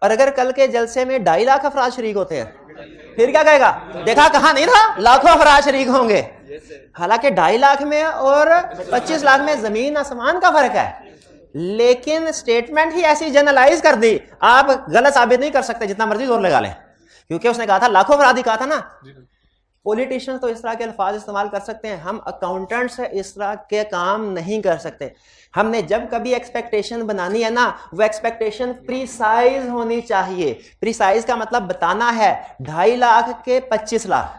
और अगर कल के जलसे में 2.5 लाख अफराद शरीक होते हैं फिर क्या कहेगा, देखा कहा नहीं था लाखों अफराद शरीक होंगे। हालांकि 2.5 लाख में और 25 लाख में जमीन आसमान का फर्क है, लेकिन स्टेटमेंट ही ऐसी जनरलाइज कर दी, आप गलत साबित नहीं कर सकते जितना मर्जी जोर लगा लें, क्योंकि उसने कहा था लाखों अफराद ही कहा था ना। पॉलिटिशियंस तो इस तरह के अल्फाज इस्तेमाल कर सकते हैं, हम अकाउंटेंट्स इस तरह के काम नहीं कर सकते। हमने जब कभी एक्सपेक्टेशन बनानी है ना, वो एक्सपेक्टेशन प्रिसाइज होनी चाहिए। प्रिसाइज का मतलब बताना है 2.5 लाख के 25 लाख,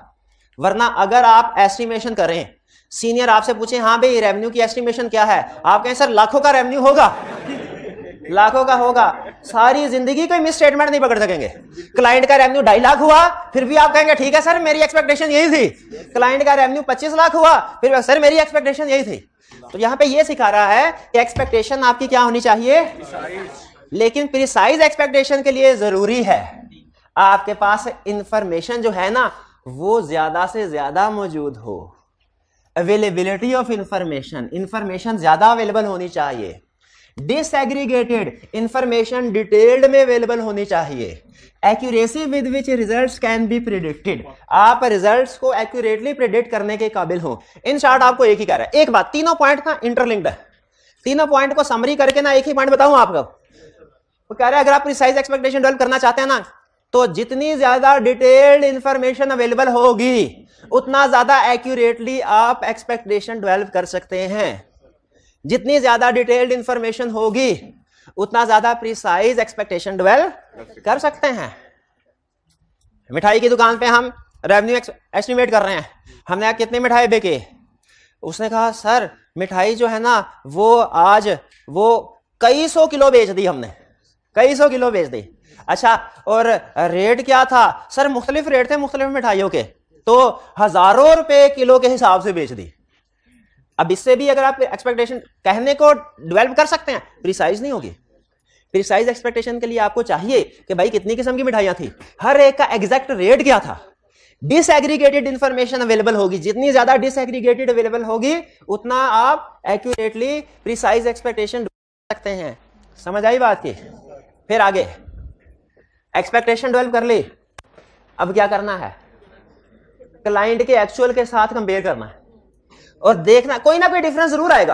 वरना अगर आप एस्टिमेशन करें, सीनियर आपसे पूछे हाँ भाई रेवेन्यू की एस्टिमेशन क्या है, आप कहें सर लाखों का रेवेन्यू होगा, लाखों का होगा, सारी जिंदगी कोई मिस स्टेटमेंट नहीं पकड़ सकेंगे। क्लाइंट का रेवेन्यू 2.5 लाख हुआ, फिर भी आप कहेंगे ठीक है सर मेरी एक्सपेक्टेशन यही थी। क्लाइंट का रेवेन्यू 25 लाख हुआ, फिर सर मेरी एक्सपेक्टेशन यही थी। तो यहां पे ये सिखा रहा है कि एक्सपेक्टेशन आपकी क्या होनी चाहिए, लेकिन प्रिसाइज एक्सपेक्टेशन के लिए जरूरी है आपके पास इंफॉर्मेशन जो है ना वो ज्यादा से ज्यादा मौजूद हो। अवेलेबिलिटी ऑफ इंफॉर्मेशन, इंफॉर्मेशन ज्यादा अवेलेबल होनी चाहिए। डिसएग्रीगेटेड इंफॉर्मेशन डिटेल्ड में अवेलेबल होनी चाहिए। Accuracy with which results can be predicted, आप रिजल्ट्स को एक्यूरेटली प्रिडिक्ट करने के काबिल हो। इन शॉर्ट आपको एक ही कह रहा है। एक बात, तीनों पॉइंट ना इंटरलिंक्ड है, तीनों पॉइंट को समरी करके ना एक ही पॉइंट बताऊं आपको। वो कह रहा है अगर आप प्रिसाइज एक्सपेक्टेशन डेवलप करना चाहते हैं ना, तो जितनी ज्यादा डिटेल्ड इंफॉर्मेशन अवेलेबल होगी उतना ज्यादा एक्यूरेटली आप एक्सपेक्टेशन डेवलप कर सकते हैं। जितनी ज्यादा डिटेल्ड इंफॉर्मेशन होगी उतना ज्यादा प्रिसाइज एक्सपेक्टेशन डेवलप कर सकते हैं। मिठाई की दुकान पे हम रेवेन्यू एस्टिमेट कर रहे हैं, हमने आज कितनी मिठाई बेचे। उसने कहा सर मिठाई जो है ना वो आज वो कई सौ किलो बेच दी, हमने कई सौ किलो बेच दी। अच्छा और रेट क्या था सर, मुख्तलिफ रेट थे मुख्तलिफ मिठाइयों के, तो हजारों रुपए किलो के हिसाब से बेच दी। अब इससे भी अगर आप एक्सपेक्टेशन कहने को डेवलप कर सकते हैं, प्रिसाइज नहीं होगी। प्रिसाइज एक्सपेक्टेशन के लिए आपको चाहिए कि भाई कितनी किस्म की मिठाइयां थी, हर एक का एग्जैक्ट रेट क्या था। डिसएग्रीगेटेड इंफॉर्मेशन अवेलेबल होगी, जितनी ज्यादा डिसएग्रीगेटेड अवेलेबल होगी उतना आप एक्यूरेटली प्रिसाइज एक्सपेक्टेशन सकते हैं। समझ आई बात की। फिर आगे एक्सपेक्टेशन डेवलप कर ली, अब क्या करना है, क्लाइंट के एक्चुअल के साथ कंपेयर करना है और देखना कोई ना कोई डिफरेंस जरूर आएगा,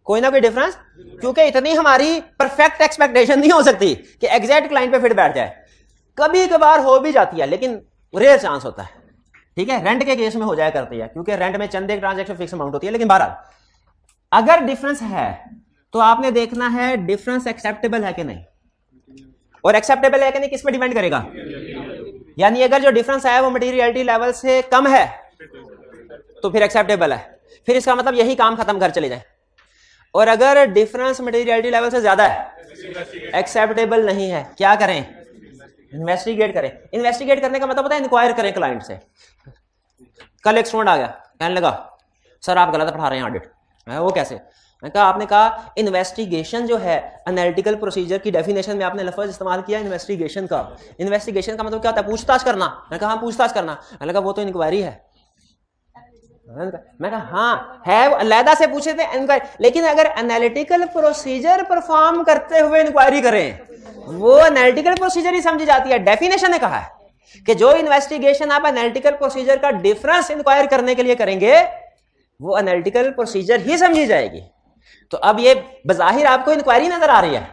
कोई ना कोई डिफरेंस, क्योंकि इतनी हमारी परफेक्ट एक्सपेक्टेशन नहीं हो सकती कि एग्जैक्ट क्लाइंट पे फिट बैठ जाए। कभी कभार हो भी जाती है लेकिन रेयर चांस होता है। ठीक है, रेंट के केस में हो जाया करती है क्योंकि रेंट में चंद एक ट्रांजैक्शन फिक्स अमाउंट होती है। लेकिन बहरहाल अगर डिफरेंस है तो आपने देखना है डिफरेंस एक्सेप्टेबल है कि नहीं, और एक्सेप्टेबल है कि नहीं किस पे डिपेंड करेगा, यानी अगर जो डिफरेंस है वो मटेरियलिटी लेवल से कम है तो फिर एक्सेप्टेबल है, फिर इसका मतलब यही काम खत्म कर चले जाए। और अगर डिफरेंस मटेरियलिटी लेवल से ज्यादा है, एक्सेप्टेबल नहीं है, क्या करें, इन्वेस्टिगेट करें। इन्वेस्टिगेट करने का मतलब होता है इंक्वायर करें क्लाइंट से। कल एक स्टूडेंट आ गया कहने लगा सर आप गलत पढ़ा रहे हैं ऑडिट। वो कैसे, मैं कहा आपने कहा इन्वेस्टिगेशन जो है एनालिटिकल प्रोसीजर की डेफिनेशन में आपने लफ्ज इस्तेमाल किया इन्वेस्टिगेशन का। इन्वेस्टिगेशन का मतलब क्या होता है, पूछताछ करना। मैं कहा हाँ पूछताछ करना। मैंने कहा वो तो इंक्वायरी है। मैं कहा हाँ है, अलहदा से पूछे थे इंक्वायरी, लेकिन अगर एनालिटिकल प्रोसीजर परफॉर्म करते हुए इंक्वायरी करें वो एनालिटिकल प्रोसीजर ही समझी जाती है। डेफिनेशन ने कहा है कि जो इन्वेस्टिगेशन आप एनालिटिकल प्रोसीजर का डिफरेंस इंक्वायर करने के लिए करेंगे वो एनालिटिकल प्रोसीजर ही समझी जाएगी। तो अब ये बजाहिर आपको इंक्वायरी नजर आ रही है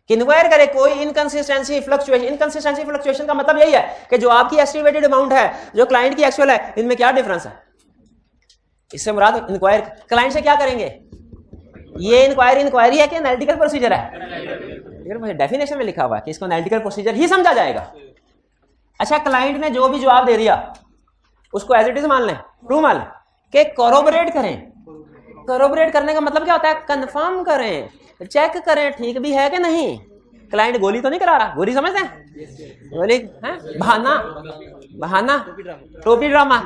कि इंक्वायर करे कोई इनकंसिस्टेंसी फ्लक्चुएशन। इनकंसिस्टेंसी फ्लक्चुएशन का मतलब यही है कि जो आपकी एस्टिमेटेड अमाउंट है जो क्लाइंट की एक्चुअल है, इनमें क्या डिफरेंस है। इससे मुराद इंक्वायर क्लाइंट से क्या करेंगे, ये इंक्वायरी है कि एनालिटिकल प्रोसीजर है। डेफिनेशन में लिखा हुआ है कि इसको एनालिटिकल प्रोसीजर ही समझा जाएगा। अच्छा क्लाइंट ने जो भी जवाब दे दिया उसको एज इट इज मान लें, ट्रू मान लें कि कोरोबोरेट करें। कोरोबोरेट करने का मतलब क्या होता है, कंफर्म करें, चेक करें ठीक भी है कि नहीं। क्लाइंट गोली तो नहीं करा रहा, गोली समझते हैं, गोली है बहाना टोपी ड्रामा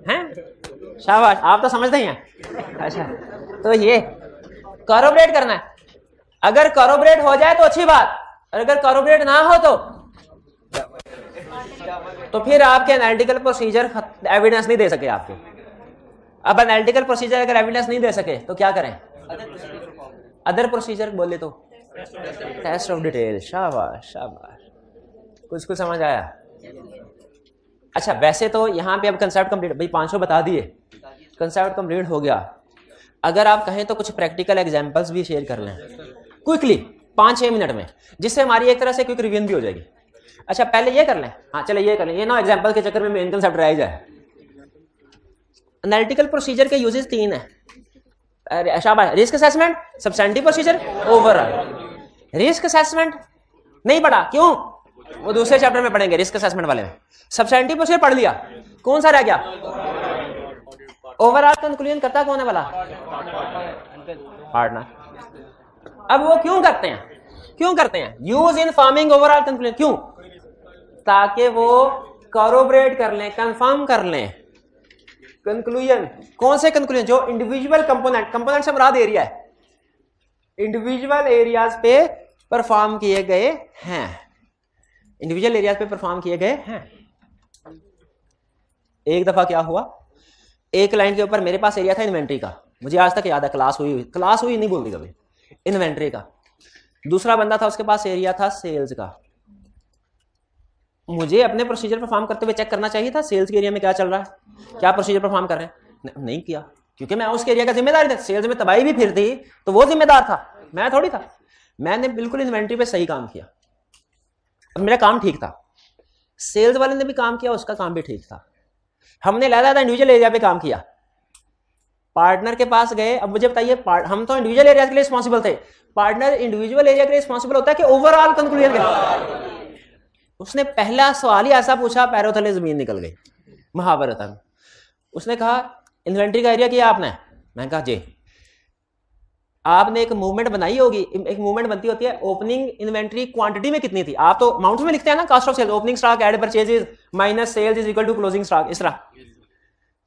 है। शाबाश, आप तो समझते ही हैं। अच्छा तो ये कोरोबोरेट करना है। अगर कोरोबोरेट हो जाए तो अच्छी बात, और अगर कोरोबोरेट ना हो तो फिर आपके एनालिटिकल प्रोसीजर एविडेंस नहीं दे सके आपके। अब एनालिटिकल प्रोसीजर अगर एविडेंस नहीं दे सके तो क्या करें, अदर प्रोसीजर बोले तो टेस्ट ऑफ डिटेल। शाबाश शाबाश, कुछ समझ आया। अच्छा वैसे तो यहाँ पे अब कंसेप्ट कंप्लीट, भाई 500 बता दिए, कंसेप्ट कंप्लीट हो गया। अगर आप कहें तो कुछ प्रैक्टिकल एग्जांपल्स भी शेयर कर लें क्विकली 5-6 मिनट में, जिससे हमारी एक तरह से क्विक रिवीजन भी हो जाएगी। अच्छा पहले ये कर लें, हाँ चले ये कर लें, ये ना एग्जांपल के चक्कर में मेन कंसेप्ट रह जाए। एनालिटिकल प्रोसीजर के यूजेस 3 है। शाबाश, risk assessment, substantive procedure, overall. Risk assessment नहीं पढ़ा, क्यों, वो दूसरे चैप्टर में पढ़ेंगे रिस्क असेसमेंट वाले में। सब्सटेंटिव प्रोसीजर पढ़ लिया, कौन सा रह गया, ओवरऑल कंक्लूजन करता कौन है वाला, पार्टनर। अब वो क्यों करते हैं use in farming overall conclusion, क्यों? ताकि वो कॉरोबरेट कर लें, कंफर्म कर लें कंक्लूजन। कौन से कंक्लूजन? जो इंडिविजुअल कंपोनेंट से मुराद एरिया है, इंडिविजुअल एरियाज पे परफॉर्म किए गए हैं, इंडिविजुअल एरियाज पे परफॉर्म किए गए हैं। एक दफा क्या हुआ, एक लाइन के ऊपर मेरे पास एरिया था इन्वेंट्री का, मुझे आज तक याद है, क्लास हुई नहीं बोलती कभी, इन्वेंट्री का। दूसरा बंदा था, उसके पास एरिया था सेल्स का। मुझे अपने प्रोसीजर परफॉर्म करते हुए चेक करना चाहिए था सेल्स के एरिया में क्या चल रहा है, क्या प्रोसीजर परफॉर्म कर रहे हैं। नहीं किया, क्योंकि मैं उसके एरिया का जिम्मेदार था। सेल्स में तबाही भी फिर थी तो वो जिम्मेदार था, मैं थोड़ी था। मैंने बिल्कुल इन्वेंट्री पे सही काम किया और मेरा काम ठीक था। सेल्स वाले ने भी काम किया, उसका काम भी ठीक था। हमने लहदा इंडिविजुअल एरिया पे काम किया, पार्टनर के पास गए। अब मुझे बताइए, हम तो इंडिविजुअल एरिया के लिए रिस्पॉन्सिबल थे, पार्टनर इंडिविजुअल एरिया के लिए रिस्पॉन्सिबल होता है कि ओवरऑल कंक्लूजन के। उसने पहला सवाल ही ऐसा पूछा, पैरों थले जमीन निकल गई महाभारत। उसने कहा इन्वेंट्री का एरिया किया आपने? मैंने कहा जी। आपने एक मूवमेंट बनाई होगी, एक मूवमेंट बनती होती है, ओपनिंग इन्वेंट्री क्वांटिटी में कितनी थी? आप तो अमाउंट में लिखते हैं ना, cost of sale, opening stock add purchases minus sales is equal to closing stock, इस तरह।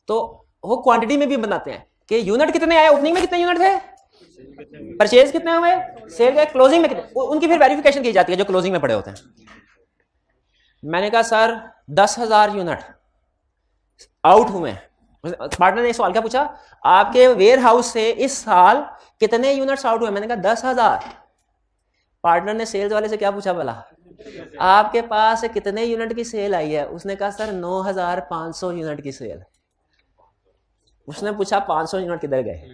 तो वो क्वांटिटी में भी बनाते हैं कि यूनिट कितने आए, ओपनिंग में कितने यूनिट थे, परचेज कितने हुए, सेल के क्लोजिंग में कितने, उनकी फिर वेरिफिकेशन की जाती है जो क्लोजिंग में पड़े होते हैं। मैंने कहा सर 10,000 यूनिट आउट हुए। पार्टनर ने सवाल क्या पूछा, आपके वेयर हाउस से इस साल कितने यूनिट्स आउट हुए? मैंने कहा 10,000। पार्टनर ने सेल्स वाले से क्या पूछा, बोला आपके पास कितने यूनिट की सेल आई है? उसने कहा सर 9,500 यूनिट की सेल। उसने पूछा 500 यूनिट किधर गए?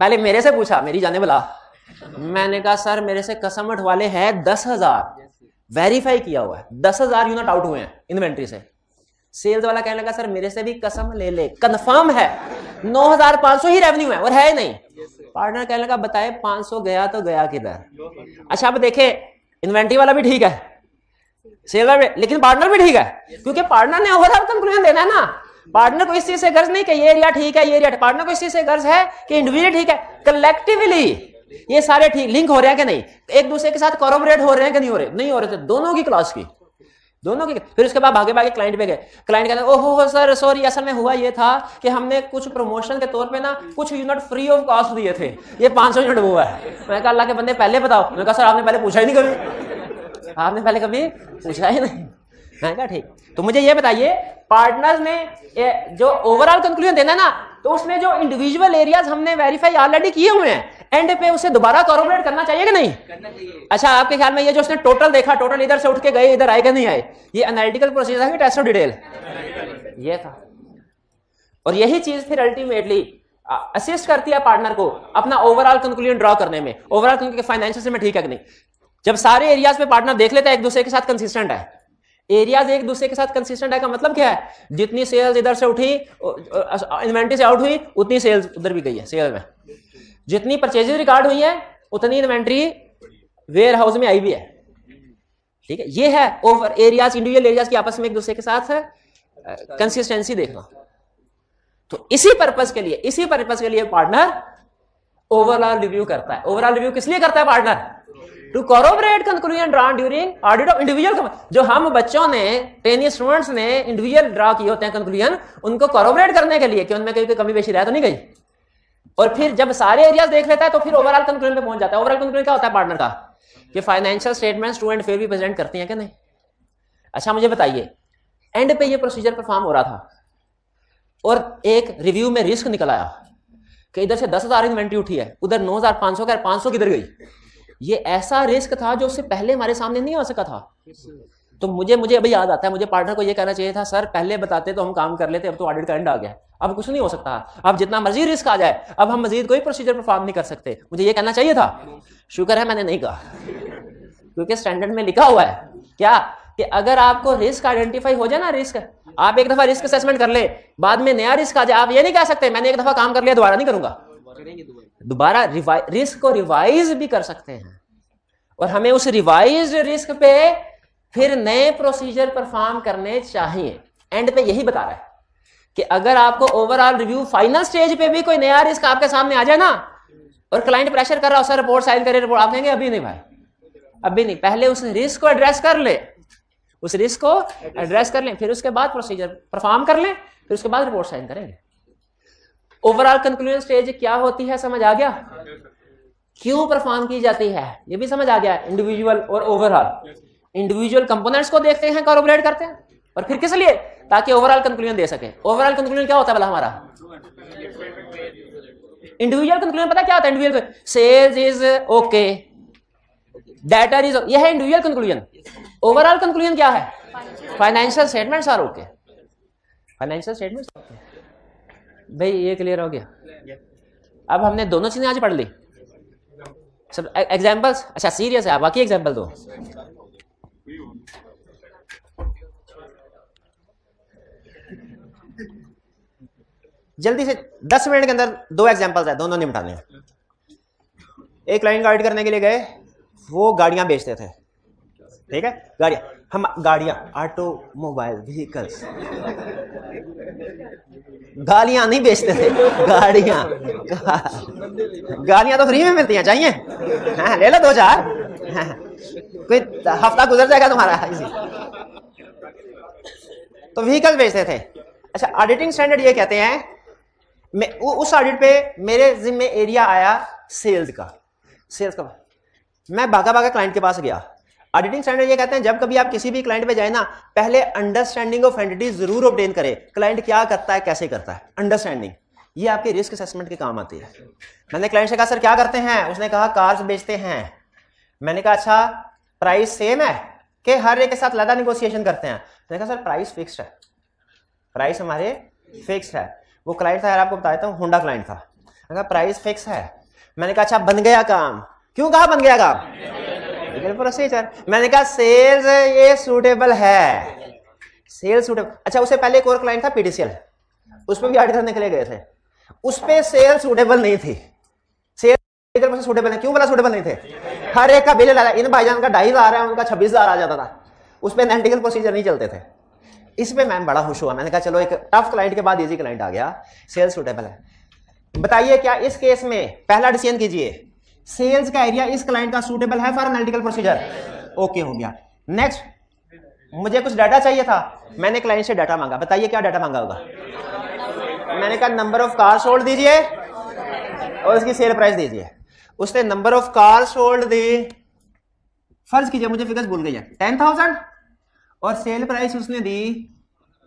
पहले मेरे से पूछा, मेरी जाने वाला। मैंने कहा सर मेरे से कसम उठवाले हैं 10,000, वेरीफाई किया हुआ है, 10,000 यूनिट आउट हुए हैं इन्वेंट्री से। सेल्स वाला कहने लगा सर मेरे से भी कसम ले, कंफर्म है 9,500 ही रेवेन्यू है और है नहीं। पार्टनर कहने लगा बताए 500 गया तो गया किधर? अच्छा अब देखे, इन्वेंट्री वाला भी ठीक है, सेल वाला भी, लेकिन पार्टनर भी ठीक है, क्योंकि पार्टनर ने ओवरऑल कंक्लूजन देना है ना। पार्टनर को इस चीज से गर्ज नहीं कि ये एरिया ठीक है, ये एरिया, पार्टनर को इस चीज से गर्ज है कि इंडिविजुअली ठीक है, कलेक्टिवली ये सारे ठीक लिंक हो रहे हैं कि नहीं, एक दूसरे के साथ कोऑपरेट हो रहे हैं कि नहीं हो रहे? नहीं हो रहे थे, दोनों की क्लास की, दोनों की। फिर उसके बाद भागे भागे क्लाइंट पे गए। क्लाइंट कहते ओहो सर सॉरी, असल में हुआ ये था कि हमने कुछ प्रमोशन के तौर पे ना कुछ यूनिट फ्री ऑफ कॉस्ट दिए थे, ये 500 यूनिट हुआ है। मैंने कहा अल्लाह के बंदे पहले बताओ। मैंने कहा सर आपने पहले पूछा ही नहीं कभी, आपने पहले कभी पूछा ही नहीं। मैंने कहा ठीक। तो मुझे ये बताइए, पार्टनर्स ने जो ओवरऑल कंक्लूजन देना है ना, तो उसमें जो इंडिविजुअल एरियाज हमने वेरीफाई ऑलरेडी किए हुए हैं, एंड पे उसे दोबारा कॉर्पोरेट करना चाहिए कि नहीं? करना चाहिए। अच्छा आपके ख्याल में ये जो उसने टोटल देखा, टोटल इधर से उठ के गए इधर आए कि नहीं आए, ये एनालिटिकल प्रोसीजर है कि टेस्ट ऑफ डिटेल? ये था। और यही चीज फिर अल्टीमेटली असिस्ट करती है पार्टनर को अपना ओवरऑल कंक्लूजन ड्रॉ करने में, ओवरऑल कंक्लूजन फाइनेंशियल में ठीक है कि नहीं। जब सारे एरियाज पे पार्टनर देख लेता है एक दूसरे के साथ कंसिस्टेंट है, एरियाज एक दूसरे के साथ कंसिस्टेंट है का मतलब क्या है, जितनी सेल्स इधर से उठी इन्वेंट्री से आउट हुई उतनी सेल्स उधर भी गई है सेल में, जितनी परचेजेज रिकॉर्ड हुई है उतनी इन्वेंट्री वेयर हाउस में आई भी है। ठीक है, ये है ओवर एरियाज, इंडिविजुअल एरियाज की आपस में एक दूसरे के साथ कंसिस्टेंसी देखना। तो इसी पर्पस के लिए पार्टनर ओवरऑल रिव्यू करता है। ओवरऑल रिव्यू किस लिए करता है partner? To corporate conclusion drawn during audit of individual. जो हम बच्चों ने, ट्रेनी स्टूडेंट्स ने इंडिविजुअल ड्रॉ किए होते हैं कंक्लूजन, उनको कॉर्पोरेट करने के लिए कि उनमें कोई कमी बेशी रह तो नहीं गई। और फिर जब सारे एरियाज देख लेता है तो फिर ओवरऑल कंक्लूजन पे पहुंच जाता है। ओवरऑल कंक्लूजन क्या होता है पार्टनर का? कि financial statements true and fair भी प्रेजेंट करती हैं कि नहीं। अच्छा मुझे बताइए, एंड पे ये प्रोसीजर परफॉर्म हो रहा था और एक रिव्यू में रिस्क निकल आया कि इधर से 10,000 इन्वेंट्री उठी है, उधर 9,500 का, 500 किधर गई? ये ऐसा रिस्क था जो उससे पहले हमारे सामने नहीं आ सका था। तो मुझे अभी याद आता है, मुझे पार्टनर को ये कहना चाहिए था सर पहले बताते तो हम काम कर लेते, अब तो ऑडिट का एंड आ गया, अब कुछ नहीं हो सकता, अब जितना मर्जी रिस्क आ जाए अब हम मजीद कोई प्रोसीजर परफॉर्म नहीं कर सकते। मुझे ये कहना चाहिए था, शुक्र है मैंने नहीं कहा, क्योंकि स्टैंडर्ड में लिखा हुआ है क्या कि अगर आपको रिस्क आइडेंटिफाई हो जाए ना, रिस्क आप एक दफा रिस्क असेसमेंट कर ले, बाद में नया रिस्क आ जाए, आप ये नहीं कह सकते मैंने एक दफा काम कर लिया दोबारा नहीं करूंगा, दोबारा रिस्क को रिवाइज भी कर सकते हैं। और हमें उस रिवाइज रिस्क पे फिर नए प्रोसीजर परफॉर्म करने चाहिए। एंड पे यही बता रहा है कि अगर आपको ओवरऑल रिव्यू फाइनल स्टेज पे भी कोई नया रिस्क आपके सामने आ जाए ना, और क्लाइंट प्रेशर कर रहा हो सर रिपोर्ट साइन करे, रिपोर्ट, आप कहेंगे अभी नहीं भाई, अभी नहीं, पहले उस रिस्क को एड्रेस कर ले, उस रिस्क को एड्रेस कर लें, फिर उसके बाद प्रोसीजर परफॉर्म कर लें, फिर उसके बाद रिपोर्ट साइन करेंगे। ओवरऑल कंक्लूजन स्टेज क्या होती है, समझ आ गया? क्यों परफॉर्म की जाती है ये भी समझ आ गया। इंडिविजुअल और ओवरऑल, इंडिविजुअल कंपोनेंट्स को देखते हैं, कोलैबोरेट करते हैं, और फिर किस लिए? ताकि ओवरऑल कंक्लूजन दे सके। ओवरऑल कंक्लूजन क्या होता है भला हमारा? इंडिविजुअल कंक्लूजन पता क्या होता है? Individual sales is okay, data is, यह है इंडिविजुअल कंक्लूजन। ओवरऑल कंक्लूजन क्या है? Financial statements are okay, financial statements okay. भाई ये क्लियर हो गया? अब हमने दोनों चीजें आज पढ़ ली, सब एग्जांपल्स। अच्छा सीरियस है, बाकी एग्जांपल दो। जल्दी से 10 मिनट के अंदर 2 एग्जांपल्स है, दोनों निपटाने हैं। एक क्लाइंट गाइड करने के लिए गए, वो गाड़ियां बेचते थे, ठीक है, गाड़ियां ऑटोमोबाइल व्हीकल्स, गालियां नहीं बेचते थे, गालियां तो फ्री में मिलती हैं, चाहिए? हाँ, ले लो 2-4, कोई हफ्ता गुजर जाएगा तुम्हारा इसी। तो व्हीकल बेचते थे। अच्छा, ऑडिटिंग स्टैंडर्ड ये कहते हैं, मैं उस ऑडिट पे मेरे जिम्मे एरिया आया सेल्स का। मैं भागा क्लाइंट के पास गया। ऑडिटिंग स्टैंडर्ड ये कहते हैं जब कभी आप किसी भी क्लाइंट पे जाए ना, पहले अंडरस्टैंडिंग ऑफ एंटिटी जरूर ऑब्टेन करें, क्लाइंट क्या करता है, कैसे करता है, अंडरस्टैंडिंग, ये आपके रिस्क असेसमेंट के काम आती है। मैंने क्लाइंट से कहा सर क्या करते हैं, उसने कहा कार्स बेचते हैं। मैंने कहा अच्छा प्राइस सेम है कि हर एक के साथ अलग नेगोशिएशन करते हैं? मैंने कहा सर प्राइस फिक्स्ड है, प्राइस हमारे फिक्स्ड है। वो क्लाइंट था यार, आपको बताता हूँ, होंडा क्लाइंट था। मैंने कहा प्राइस फिक्स है। मैंने कहा अच्छा बन गया काम? क्यों कहा बन गया काम? प्रोसीजर। मैंने कहा सेल्स ये सूटेबल है, सेल्स सूटेबल। अच्छा उससे पहले एक और क्लाइंट था पीडीसीएल, उस पर भी ऑडिट करने के लिए गए थे, उस पे सेल सूटेबल नहीं थी। सेल सूटेबल है, क्यों बोला सूटेबल नहीं थे? हर एक का बिल लाया, इन भाईजान का 2,500 है, उनका 26,000 आ जाता था, उस पर एनालिटिकल प्रोसीजर नहीं चलते थे। इस पे मैं बड़ा खुश हुआ, मैंने कहा चलो एक टफ क्लाइंट के बाद इजी क्लाइंट आ गया, सेल्स सूटेबल है। बताइए क्या इस केस में पहला डिसीजन कीजिए, सेल्स का एरिया इस क्लाइंट का सूटेबल है फॉर एनालिटिकल प्रोसीजर? ओके हो गया। नेक्स्ट, मुझे कुछ डाटा चाहिए था, मैंने क्लाइंट से डाटा मांगा। बताइए क्या डाटा मांगा होगा? मैंने कहा नंबर ऑफ कार सोल्ड दीजिए और इसकी सेल प्राइस दीजिए। उसने नंबर ऑफ कार सोल्ड दी, फर्ज कीजिए मुझे फिगर्स भूल गई है, 10,000, और सेल प्राइस उसने दी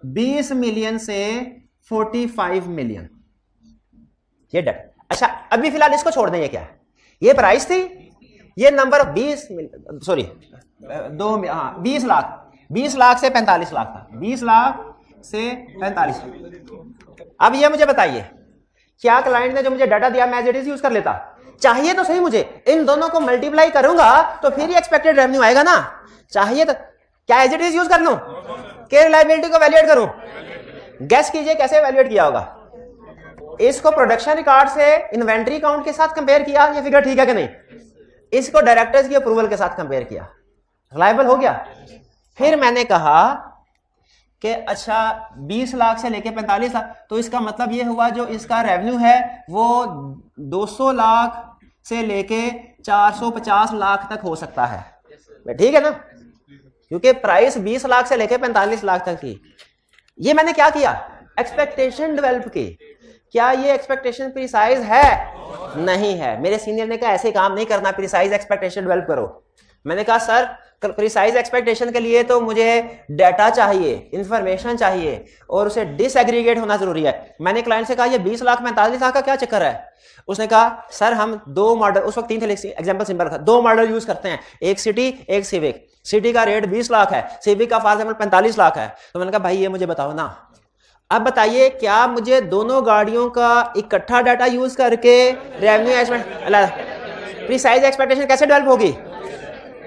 20 मिलियन से 45 मिलियन। ये डाटा। अच्छा अभी फिलहाल इसको छोड़ दें, ये क्या है? ये प्राइस थी, ये नंबर 20 लाख, 20 लाख से 45 लाख था, 20 लाख से 45। अब ये मुझे बताइए क्या क्लाइंट ने जो मुझे डाटा दिया मैं एज इट इज यूज कर लेता? चाहिए तो सही, मुझे इन दोनों को मल्टीप्लाई करूंगा तो फिर ही एक्सपेक्टेड रेवेन्यू आएगा ना। चाहिए तो क्या एज इट इज यूज कर लूं कि रिलायबिलिटी को वैल्यूएट करूं? गेस कीजिए कैसे वैल्यूएट किया होगा? इसको प्रोडक्शन रिकॉर्ड से इन्वेंट्री काउंट के साथ कंपेयर किया, ये फिगर ठीक है कि नहीं? इसको डायरेक्टर्स की अप्रूवल के साथ कंपेयर किया, रिलायबल हो गया। फिर मैंने कहा कि अच्छा 20 लाख से लेके 45 लाख, तो इसका मतलब ये हुआ जो इसका रेवेन्यू है वो 200 लाख से लेके 450 लाख तक हो सकता है, ठीक है ना? क्योंकि प्राइस 20 लाख से लेके 45 लाख तक थी। ये मैंने क्या किया? एक्सपेक्टेशन डेवलप की। क्या ये एक्सपेक्टेशन प्रिसाइज है? नहीं है। मेरे सीनियर ने कहा ऐसे काम नहीं करना, प्रिसाइज एक्सपेक्टेशन डेवलप करो। मैंने कहा सर प्रिसाइज एक्सपेक्टेशन के लिए तो मुझे डाटा चाहिए, इंफॉर्मेशन चाहिए, और उसे डिसएग्रीगेट होना जरूरी है। मैंने क्लाइंट से कहा ये 20 लाख 45 लाख का क्या चक्कर है? उसने कहा सर हम 2 मॉडल, उस वक्त 3 थे, एग्जांपल सिंपल रखा, 2 मॉडल यूज करते हैं, एक सिटी एक सिविक। सिटी का रेट 20 लाख है, सिविक का फॉर एग्जांपल 45 लाख है। तो मैंने कहा भाई ये मुझे बताओ ना, अब बताइए क्या मुझे दोनों गाड़ियों का इकट्ठा डाटा यूज करके रेवेन्यू एस्टिमेट प्रिसाइज एक्सपेक्टेशन कैसे डेवलप होगी?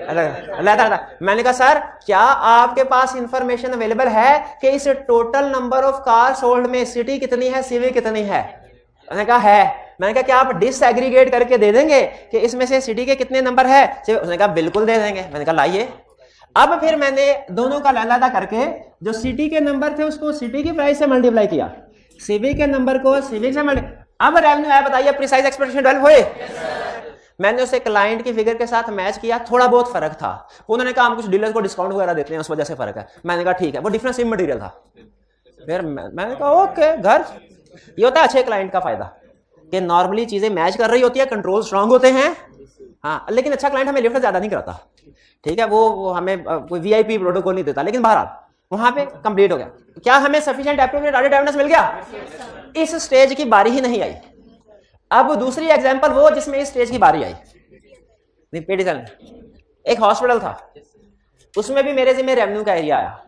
मैंने कहा सर क्या आपके पास इंफॉर्मेशन अवेलेबल है कि इस total number of car sold में सिटी कितनी है, सिविक कितनी है? मैंने कहा है। मैंने कहा क्या आप डिसएग्रीगेट करके दे देंगे कि इसमें से सिटी के कितने नंबर है? उसने कहा बिल्कुल दे देंगे। मैंने कहा लाइए। अब फिर मैंने दोनों का लादा करके जो सिटी के नंबर थे उसको सिटी की प्राइस से मल्टीप्लाई किया, सिविक के नंबर को सिविक से अब रेवेन्यू आया, बताइए प्रिसाइज एक्सपेक्टेशन डेवलप हुए? मैंने उसे क्लाइंट की फिगर के साथ मैच किया, थोड़ा बहुत फर्क था, उन्होंने कहा हम कुछ डीलर को डिस्काउंट वगैरह देते हैं उस वजह से फर्क है। मैंने कहा ठीक है, वो डिफरेंस इमटेरियल था। फिर मैंने कहा ओके, घर ये होता है अच्छे क्लाइंट का फायदा कि नॉर्मली चीजें मैच कर रही होती है, कंट्रोल स्ट्रांग होते हैं। हाँ, लेकिन अच्छा क्लाइंट हमें लिफ्ट ज्यादा नहीं कराता, ठीक है, वो हमें कोई वीआईपी प्रोटोकॉल नहीं देता, लेकिन बहरहाल वहां पे कंप्लीट हो गया। क्या हमें सफिशिएंट एप्रोप्रिएट ऑडिट एविडेंस मिल गया? इस स्टेज की बारी ही नहीं आई। अब दूसरी एग्जांपल वो जिसमें इस स्टेज की बारी आई, एक हॉस्पिटल था, उसमें भी मेरे जिम्मे रेवेन्यू का एरिया आया।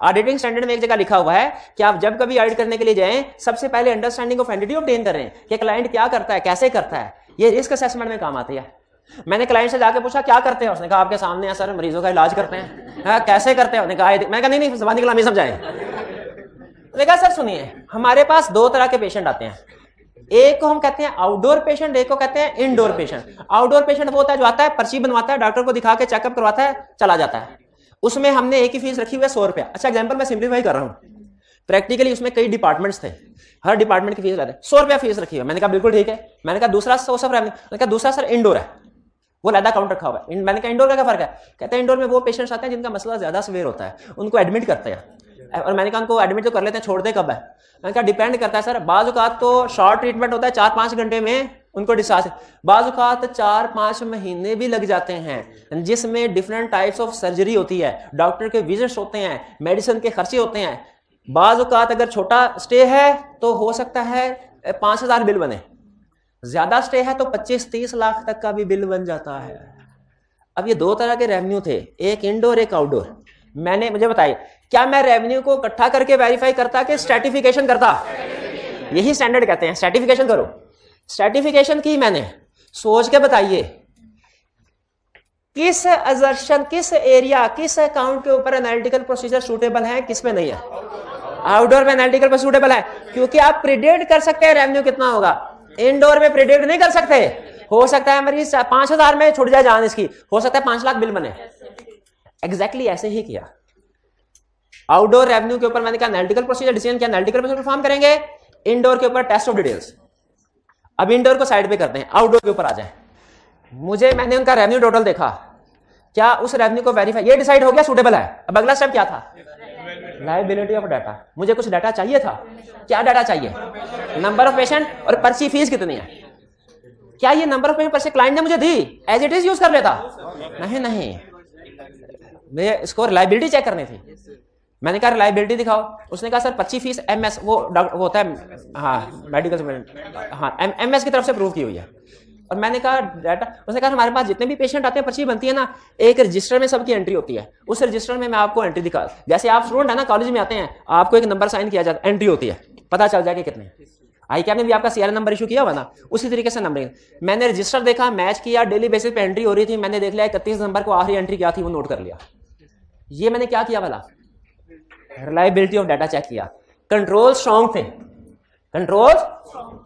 ऑडिटिंग स्टैंडर्ड में एक जगह लिखा हुआ है कि आप जब कभी ऑडिट करने के लिए जाएं, सबसे पहले अंडरस्टैंडिंग ऑफ एंटिटी ऑब्टेन करें कि क्लाइंट क्या करता है, कैसे करता है। ये रिस्क असेसमेंट में काम आती है। मैंने क्लाइंट से जाके पूछा क्या करते हैं, उसने कहा आपके सामने है सर, मरीजों का इलाज करते हैं। हाँ, कैसे करते हैं? मैंने कहा नहीं ज़बानी कलामी समझाएं। मैंने कहा सर सुनिए, हमारे पास दो तरह के पेशेंट आते हैं, एक को हम कहते हैं आउटडोर पेशेंट, एक को कहते हैं इनडोर पेशेंट। आउटडोर पेशेंट वो होता है जो आता है, पर्ची बनवाता है, डॉक्टर को दिखा के चेकअप करवाता है, चला जाता है। उसमें हमने एक ही फीस रखी हुई है 100 रुपया। अच्छा एग्जाम्पल मैं सिंप्लीफाई कर रहा हूँ, प्रैक्टिकली उसमें कई डिपार्टमेंट्स थे, हर डिपार्टमेंट की फीस रहती है, 100 रुपया फीस रखी हुई है। मैंने कहा बिल्कुल ठीक है। मैंने कहा दूसरा दूसरा सर इंडोर है, वो लैदा काउंट रखा हुआ है। मैंने कहा इंडोर का क्या फर्क है? कहते हैं इंडोर में वो पेशेंट्स आते हैं जिनका मसला ज्यादा सीवियर होता है, उनको एडमिट करते हैं। और मैंने कहा उनको एडमिट तो कर लेते हैं, छोड़ते कब है? मैंने कहा डिपेंड करता है सर, बाज़ औक़ात तो शॉर्ट ट्रीटमेंट होता है, 4-5 घंटे में उनको डिस्चार्ज, बाज़ औक़ात 4-5 महीने भी लग जाते हैं, जिसमें डिफरेंट टाइप्स ऑफ सर्जरी होती है, डॉक्टर के विजिट्स होते हैं, मेडिसिन के खर्चे होते हैं। बाज़ औक़ात अगर छोटा स्टे है तो हो सकता है 5,000 बिल बने, ज्यादा स्टे है तो 25-30 लाख तक का भी बिल बन जाता है। अब ये दो तरह के रेवेन्यू थे, एक इंडोर एक आउटडोर। मुझे बताइए, क्या मैं रेवेन्यू को इकट्ठा करके वेरीफाई करता कि स्ट्रैटिफिकेशन करता? यही स्टैंडर्ड कहते हैं, स्ट्रैटिफिकेशन करो। स्ट्रैटिफिकेशन की मैंने, सोच के बताइए किस असर्शन, किस एरिया, किस अकाउंट के ऊपर एनालिटिकल प्रोसीजर सूटेबल है, किस में नहीं है? आउटडोर में एनालिटिकल पर सूटेबल है, क्योंकि आप प्रिडिक्ट कर सकते हैं रेवेन्यू कितना होगा। इंडोर में प्रिडिक्ट नहीं कर सकते। हो सकता है मरीज 5,000 में छुट जाए जान इसकी, हो सकता है 5 लाख बिल बने। एग्जैक्टली ऐसे ही किया। आउटडोर रेवेन्यू के ऊपर मैंने कहा एनालिटिकल प्रोसीजर डिसीजन क्या एनालिटिकल प्रोसीजर परफॉर्म करेंगे, इंडोर के ऊपर टेस्ट ऑफ डिटेल्स। अब इंडोर को साइड पे करते हैं, आउटडोर के ऊपर आ जाए। मैंने उनका रेवेन्यू टोटल देखा, क्या उस रेवेन्यू को वेरीफाई, ये डिसाइड हो गया सूटेबल है। अब अगला स्टेप क्या था? Liability of data. मुझे कुछ डाटा चाहिए था। क्या डाटा चाहिए? नंबर ऑफ पेशेंट और पर्ची फीस कितनी है। क्या ये नंबर ऑफ पेशेंट पर्ची क्लाइंट ने मुझे दी, एज इट इज यूज कर लेता? नहीं, मैं इसको रिलायबिलिटी चेक करनी थी। मैंने कहा रिलायबिलिटी दिखाओ। उसने कहा सर 25 फीस एमएस, वो होता है, हाँ मेडिकल, हाँ एमएस की तरफ से प्रूव की हुई है। और मैंने कहा डाटा, उसने कहा हमारे पास जितने भी पेशेंट आते हैं पर्ची बनती है ना, एक रजिस्टर में सबकी एंट्री होती है, उस रजिस्टर में मैं आपको एंट्री दिखा, जैसे आप स्टूडेंट है ना कॉलेज में आते हैं, आपको एक नंबर साइन किया जाता है, एंट्री होती है, पता चल जाए कि कितने। आई क्या ने भी आपका सीआरएन नंबर इशू किया हुआ ना, उसी तरीके से नंबरिंग। मैंने रजिस्टर देखा, मैच किया, डेली बेसिस पे एंट्री हो रही थी, मैंने देख लिया 31 नंबर को आखिरी एंट्री क्या थी वो नोट कर लिया। ये मैंने क्या किया भला? रिलायबिलिटी ऑफ डाटा चेक किया। कंट्रोल स्ट्रॉन्ग थे, कंट्रोल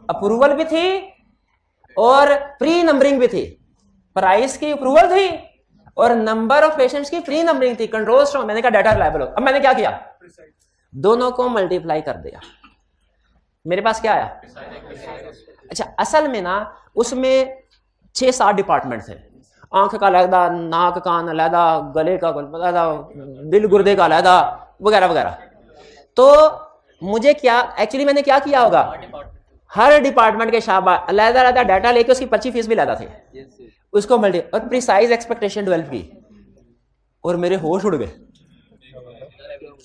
अप्रूवल भी थी और प्री नंबरिंग भी थी, प्राइस की अप्रूवल थी और नंबर ऑफ पेशेंट्स की प्री नंबरिंग थी, कंट्रोल स्ट्रॉन्ग। मैंने कहा डाटा रिलायबल हो। अब मैंने क्या किया? दोनों को मल्टीप्लाई कर दिया, मेरे पास क्या आया? अच्छा, असल में ना उसमें 6-7 डिपार्टमेंट थे, आंख का अलहदा, नाक कान अलहदा, गले का अलहदा, दिल गुर्दे का अलहदा, वगैरह वगैरह। तो मुझे क्या एक्चुअली मैंने क्या किया होगा, हर डिपार्टमेंट के शाबा अलहदा अलहदा डाटा लेके उसकी पर्ची फीस भी अलहदा थे, उसको मल्टी और प्रिसाइज एक्सपेक्टेशन डेवलप की, और मेरे होश उड़ गए।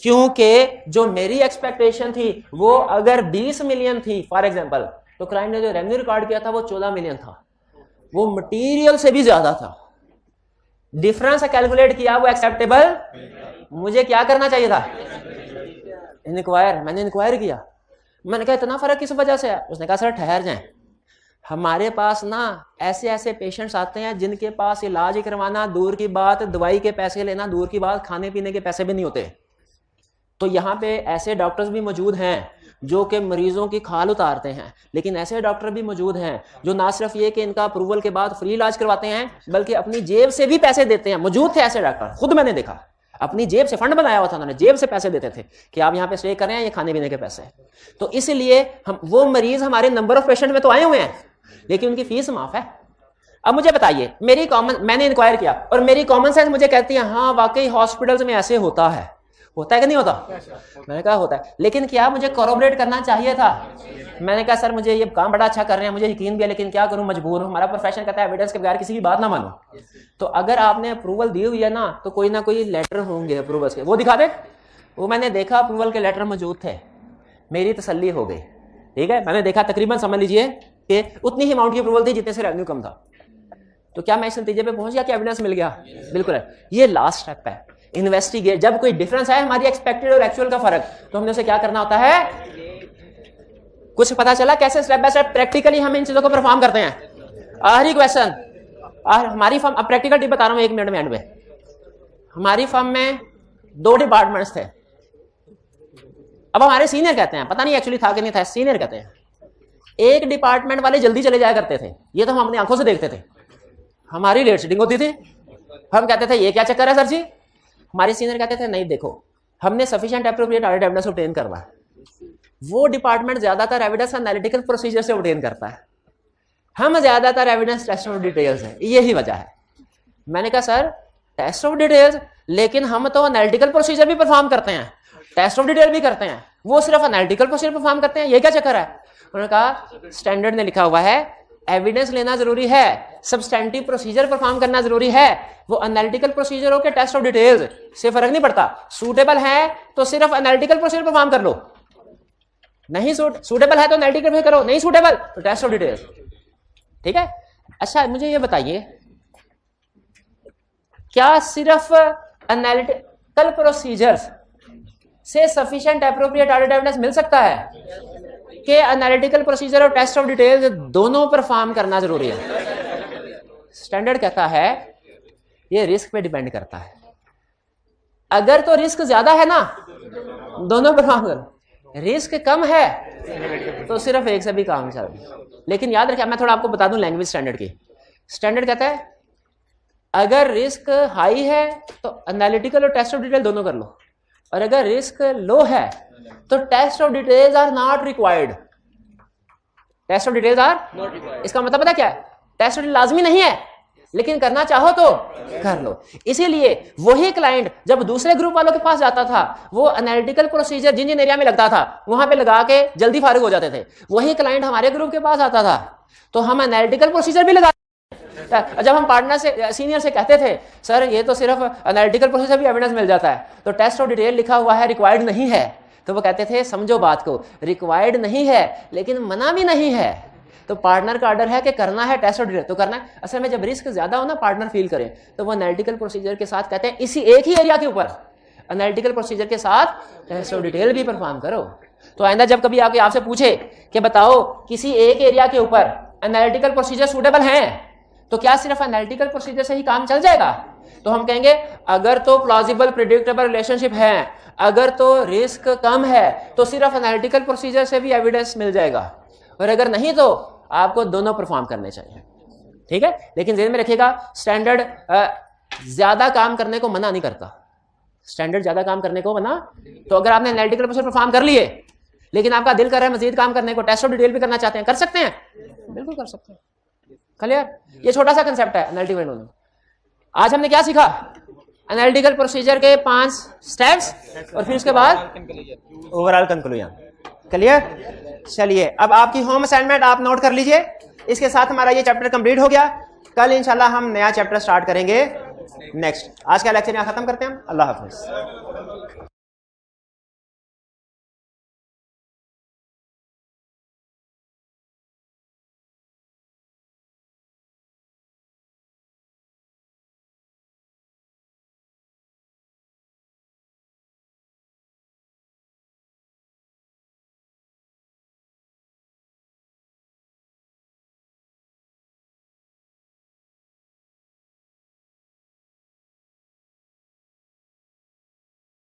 क्योंकि जो मेरी एक्सपेक्टेशन थी वो अगर 20 मिलियन थी फॉर एग्जांपल, तो क्लाइंट ने जो रेवेन्यू रिकॉर्ड किया था वो 14 मिलियन था, वो मटेरियल से भी ज्यादा था। डिफरेंस कैलकुलेट किया, वो एक्सेप्टेबल। मुझे क्या करना चाहिए था? इंक्वायर। मैंने इंक्वायर किया, मैंने कहा इतना फर्क किस वजह से है? उसने कहा सर ठहर जाएं, हमारे पास ना ऐसे ऐसे पेशेंट्स आते हैं जिनके पास इलाज करवाना दूर की बात, दवाई के पैसे लेना दूर की बात, खाने पीने के पैसे भी नहीं होते। तो यहाँ पे ऐसे डॉक्टर्स भी मौजूद हैं जो कि मरीजों की खाल उतारते हैं, लेकिन ऐसे डॉक्टर भी मौजूद हैं जो ना सिर्फ ये कि इनका अप्रूवल के बाद फ्री इलाज करवाते हैं, बल्कि अपनी जेब से भी पैसे देते हैं। मौजूद थे ऐसे डॉक्टर, खुद मैंने देखा। अपनी जेब से फंड बनाया हुआ था उन्होंने, जेब से पैसे देते थे कि आप यहाँ पे स्टे कर रहे हैं, ये खाने पीने के पैसे हैं। तो इसलिए हम वो मरीज हमारे नंबर ऑफ पेशेंट में तो आए हुए हैं लेकिन उनकी फीस माफ है। अब मुझे बताइए, मेरी कॉमन, मैंने इंक्वायर किया और मेरी कॉमन सेंस मुझे कहती है हाँ वाकई हॉस्पिटल्स में ऐसे होता है कि नहीं होता? मैंने कहा होता है, लेकिन क्या मुझे कॉरोबरेट करना चाहिए था? मैंने कहा सर मुझे ये काम बड़ा अच्छा कर रहे हैं, मुझे यकीन भी है, लेकिन क्या करूं, मजबूर हूं, हमारा प्रोफेशन कहता है एविडेंस के बगैर किसी की बात ना मानो। तो अगर आपने अप्रूवल दी हुई है ना तो कोई ना कोई लेटर होंगे अप्रूवल्स के, वो दिखा दे। वो मैंने देखा अप्रूवल के लेटर मौजूद थे, मेरी तसल्ली हो गई। ठीक है, मैंने देखा तकरीबन समझ लीजिए कि उतनी ही अमाउंट की अप्रूवल थी जितने से रेवेन्यू कम था। तो क्या मैं इस नतीजे पे पहुंच गया कि एविडेंस मिल गया? बिल्कुल है। ये लास्ट स्टेप है, इन्वेस्टिगेट। जब कोई डिफरेंस है हमारी एक्सपेक्टेड और एक्चुअल का फर्क, तो हमने उसे क्या करना होता है, कुछ पता चला कैसे स्टेप बाय स्टेप प्रैक्टिकली हम इन चीजों को परफॉर्म करते हैं। आखिरी क्वेश्चन, हमारी फर्म, अब प्रैक्टिकल टिप बता रहा हूं 1 मिनट में एंड में। हमारी फर्म में 2 डिपार्टमेंट्स थे। अब हमारे सीनियर कहते हैं, पता नहीं एक्चुअली था कि नहीं था, सीनियर कहते हैं एक डिपार्टमेंट वाले जल्दी चले जाया करते थे, ये तो हम अपनी आंखों से देखते थे, हमारी लेट सीटिंग होती थी। हम कहते थे ये क्या चक्कर है सर जी? हमारे सीनियर कहते थे नहीं देखो, हमने sufficient appropriate audit evidence obtain करना है। वो डिपार्टमेंट ज्यादातर एविडेंस एनालिटिकल प्रोसीजर से ऑब्टेन करता है, हम ज्यादातर एविडेंस टेस्ट ऑफ डिटेल्स है, यही वजह है। मैंने कहा सर टेस्ट ऑफ डिटेल्स, लेकिन हम तो एनालिटिकल प्रोसीजर भी परफॉर्म करते हैं, टेस्ट ऑफ डिटेल भी करते हैं, वो सिर्फ एनालिटिकल प्रोसीजर परफॉर्म करते हैं, ये क्या चक्कर है? उन्होंने कहा स्टैंडर्ड ने लिखा हुआ है एविडेंस लेना जरूरी है, सब्सटेंटिव प्रोसीजर परफॉर्म करना जरूरी है, वो एनालिटिकल प्रोसीजर हो के टेस्ट ऑफ डिटेल्स से फर्क नहीं पड़ता। सूटेबल है तो सिर्फ एनालिटिकल प्रोसीजर परफॉर्म कर लो, नहीं सूटेबल है तो एनालिटिकल प्रोसीजर करो, नहीं सूटेबल तो टेस्ट ऑफ डिटेल्स। ठीक है। अच्छा मुझे ये बताइए, क्या सिर्फ एनालिटिकल प्रोसीजर्स से सफिशिएंट एप्रोप्रिएट ऑडिट एविडेंस मिल सकता है कि एनालिटिकल प्रोसीजर और टेस्ट ऑफ डिटेल्स दोनों परफॉर्म करना जरूरी है? स्टैंडर्ड कहता है ये रिस्क पे डिपेंड करता है। अगर तो रिस्क ज्यादा है ना, दोनों परफॉर्म करो, रिस्क कम है तो सिर्फ एक से भी काम चल। लेकिन याद रखिए, मैं थोड़ा आपको बता दूं लैंग्वेज स्टैंडर्ड की। स्टैंडर्ड कहता है अगर रिस्क हाई है तो एनालिटिकल और टेस्ट ऑफ डिटेल दोनों कर लो, और अगर रिस्क लो है तो test of details are not required. Test of details are, इसका मतलब पता क्या है? टेस्ट ऑफ डिटेल लाजमी नहीं है, लेकिन करना चाहो तो कर लो। इसीलिए वही क्लाइंट जब दूसरे ग्रुप वालों के पास जाता था, वो एनालिटिकल प्रोसीजर जिन जिन एरिया में लगता था वहां पे लगा के जल्दी फारिग हो जाते थे। वही क्लाइंट हमारे ग्रुप के पास आता था तो हम एनालिटिकल प्रोसीजर भी लगा, जब हम पार्टनर से, सीनियर से कहते थे सर ये तो सिर्फ एनालिटिकल प्रोसीजर भी एविडेंस मिल जाता है, तो टेस्ट ऑफ डिटेल लिखा हुआ है रिक्वायर्ड नहीं है, तो वो कहते थे समझो बात को, रिक्वायर्ड नहीं है लेकिन मना भी नहीं है, तो पार्टनर का ऑर्डर है कि करना है टेस्ट ऑफ डिटेल तो करना है। असल में जब रिस्क ज्यादा हो ना, पार्टनर फील करे, तो वो एनालिटिकल प्रोसीजर के साथ कहते हैं इसी एक ही एरिया के ऊपर एनालिटिकल प्रोसीजर के साथ टेस्ट ऑफ डिटेल भी परफॉर्म करो। तो आइंदा जब कभी आके आपसे पूछे कि बताओ किसी एक एरिया के ऊपर एनालिटिकल प्रोसीजर सूटेबल हैं, तो क्या सिर्फ एनालिटिकल प्रोसीजर से ही काम चल जाएगा? तो हम कहेंगे अगर तो प्लॉजिबल प्रेडिक्टेबल रिलेशनशिप है, अगर तो रिस्क कम है, तो सिर्फ एनालिटिकल प्रोसीजर से भी एविडेंस मिल जाएगा, और अगर नहीं तो आपको दोनों परफॉर्म करने चाहिए। ठीक है। लेकिन ध्यान में रखिएगा स्टैंडर्ड ज्यादा काम करने को मना नहीं करता, स्टैंडर्ड ज्यादा काम करने को मना। तो अगर आपने एनालिटिकल प्रोसीजर परफॉर्म कर लिए लेकिन आपका दिल कर रहा है मजीद काम करने को, टेस्ट ऑफ डिटेल भी करना चाहते हैं, कर सकते हैं, बिल्कुल कर सकते हैं। क्लियर? ये छोटा सा कंसेप्ट है एनालिटिकल में। आज हमने क्या सीखा? एनालिटिकल प्रोसीजर के 5 स्टेप्स और फिर उसके बाद ओवरऑल कंक्लूजन। क्लियर? चलिए अब आपकी होम असाइनमेंट आप नोट कर लीजिए। इसके साथ हमारा ये चैप्टर कंप्लीट हो गया। कल इंशाल्लाह हम नया चैप्टर स्टार्ट करेंगे नेक्स्ट। आज का लेक्चर यहाँ खत्म करते हैं हम। अल्लाह हाफिज।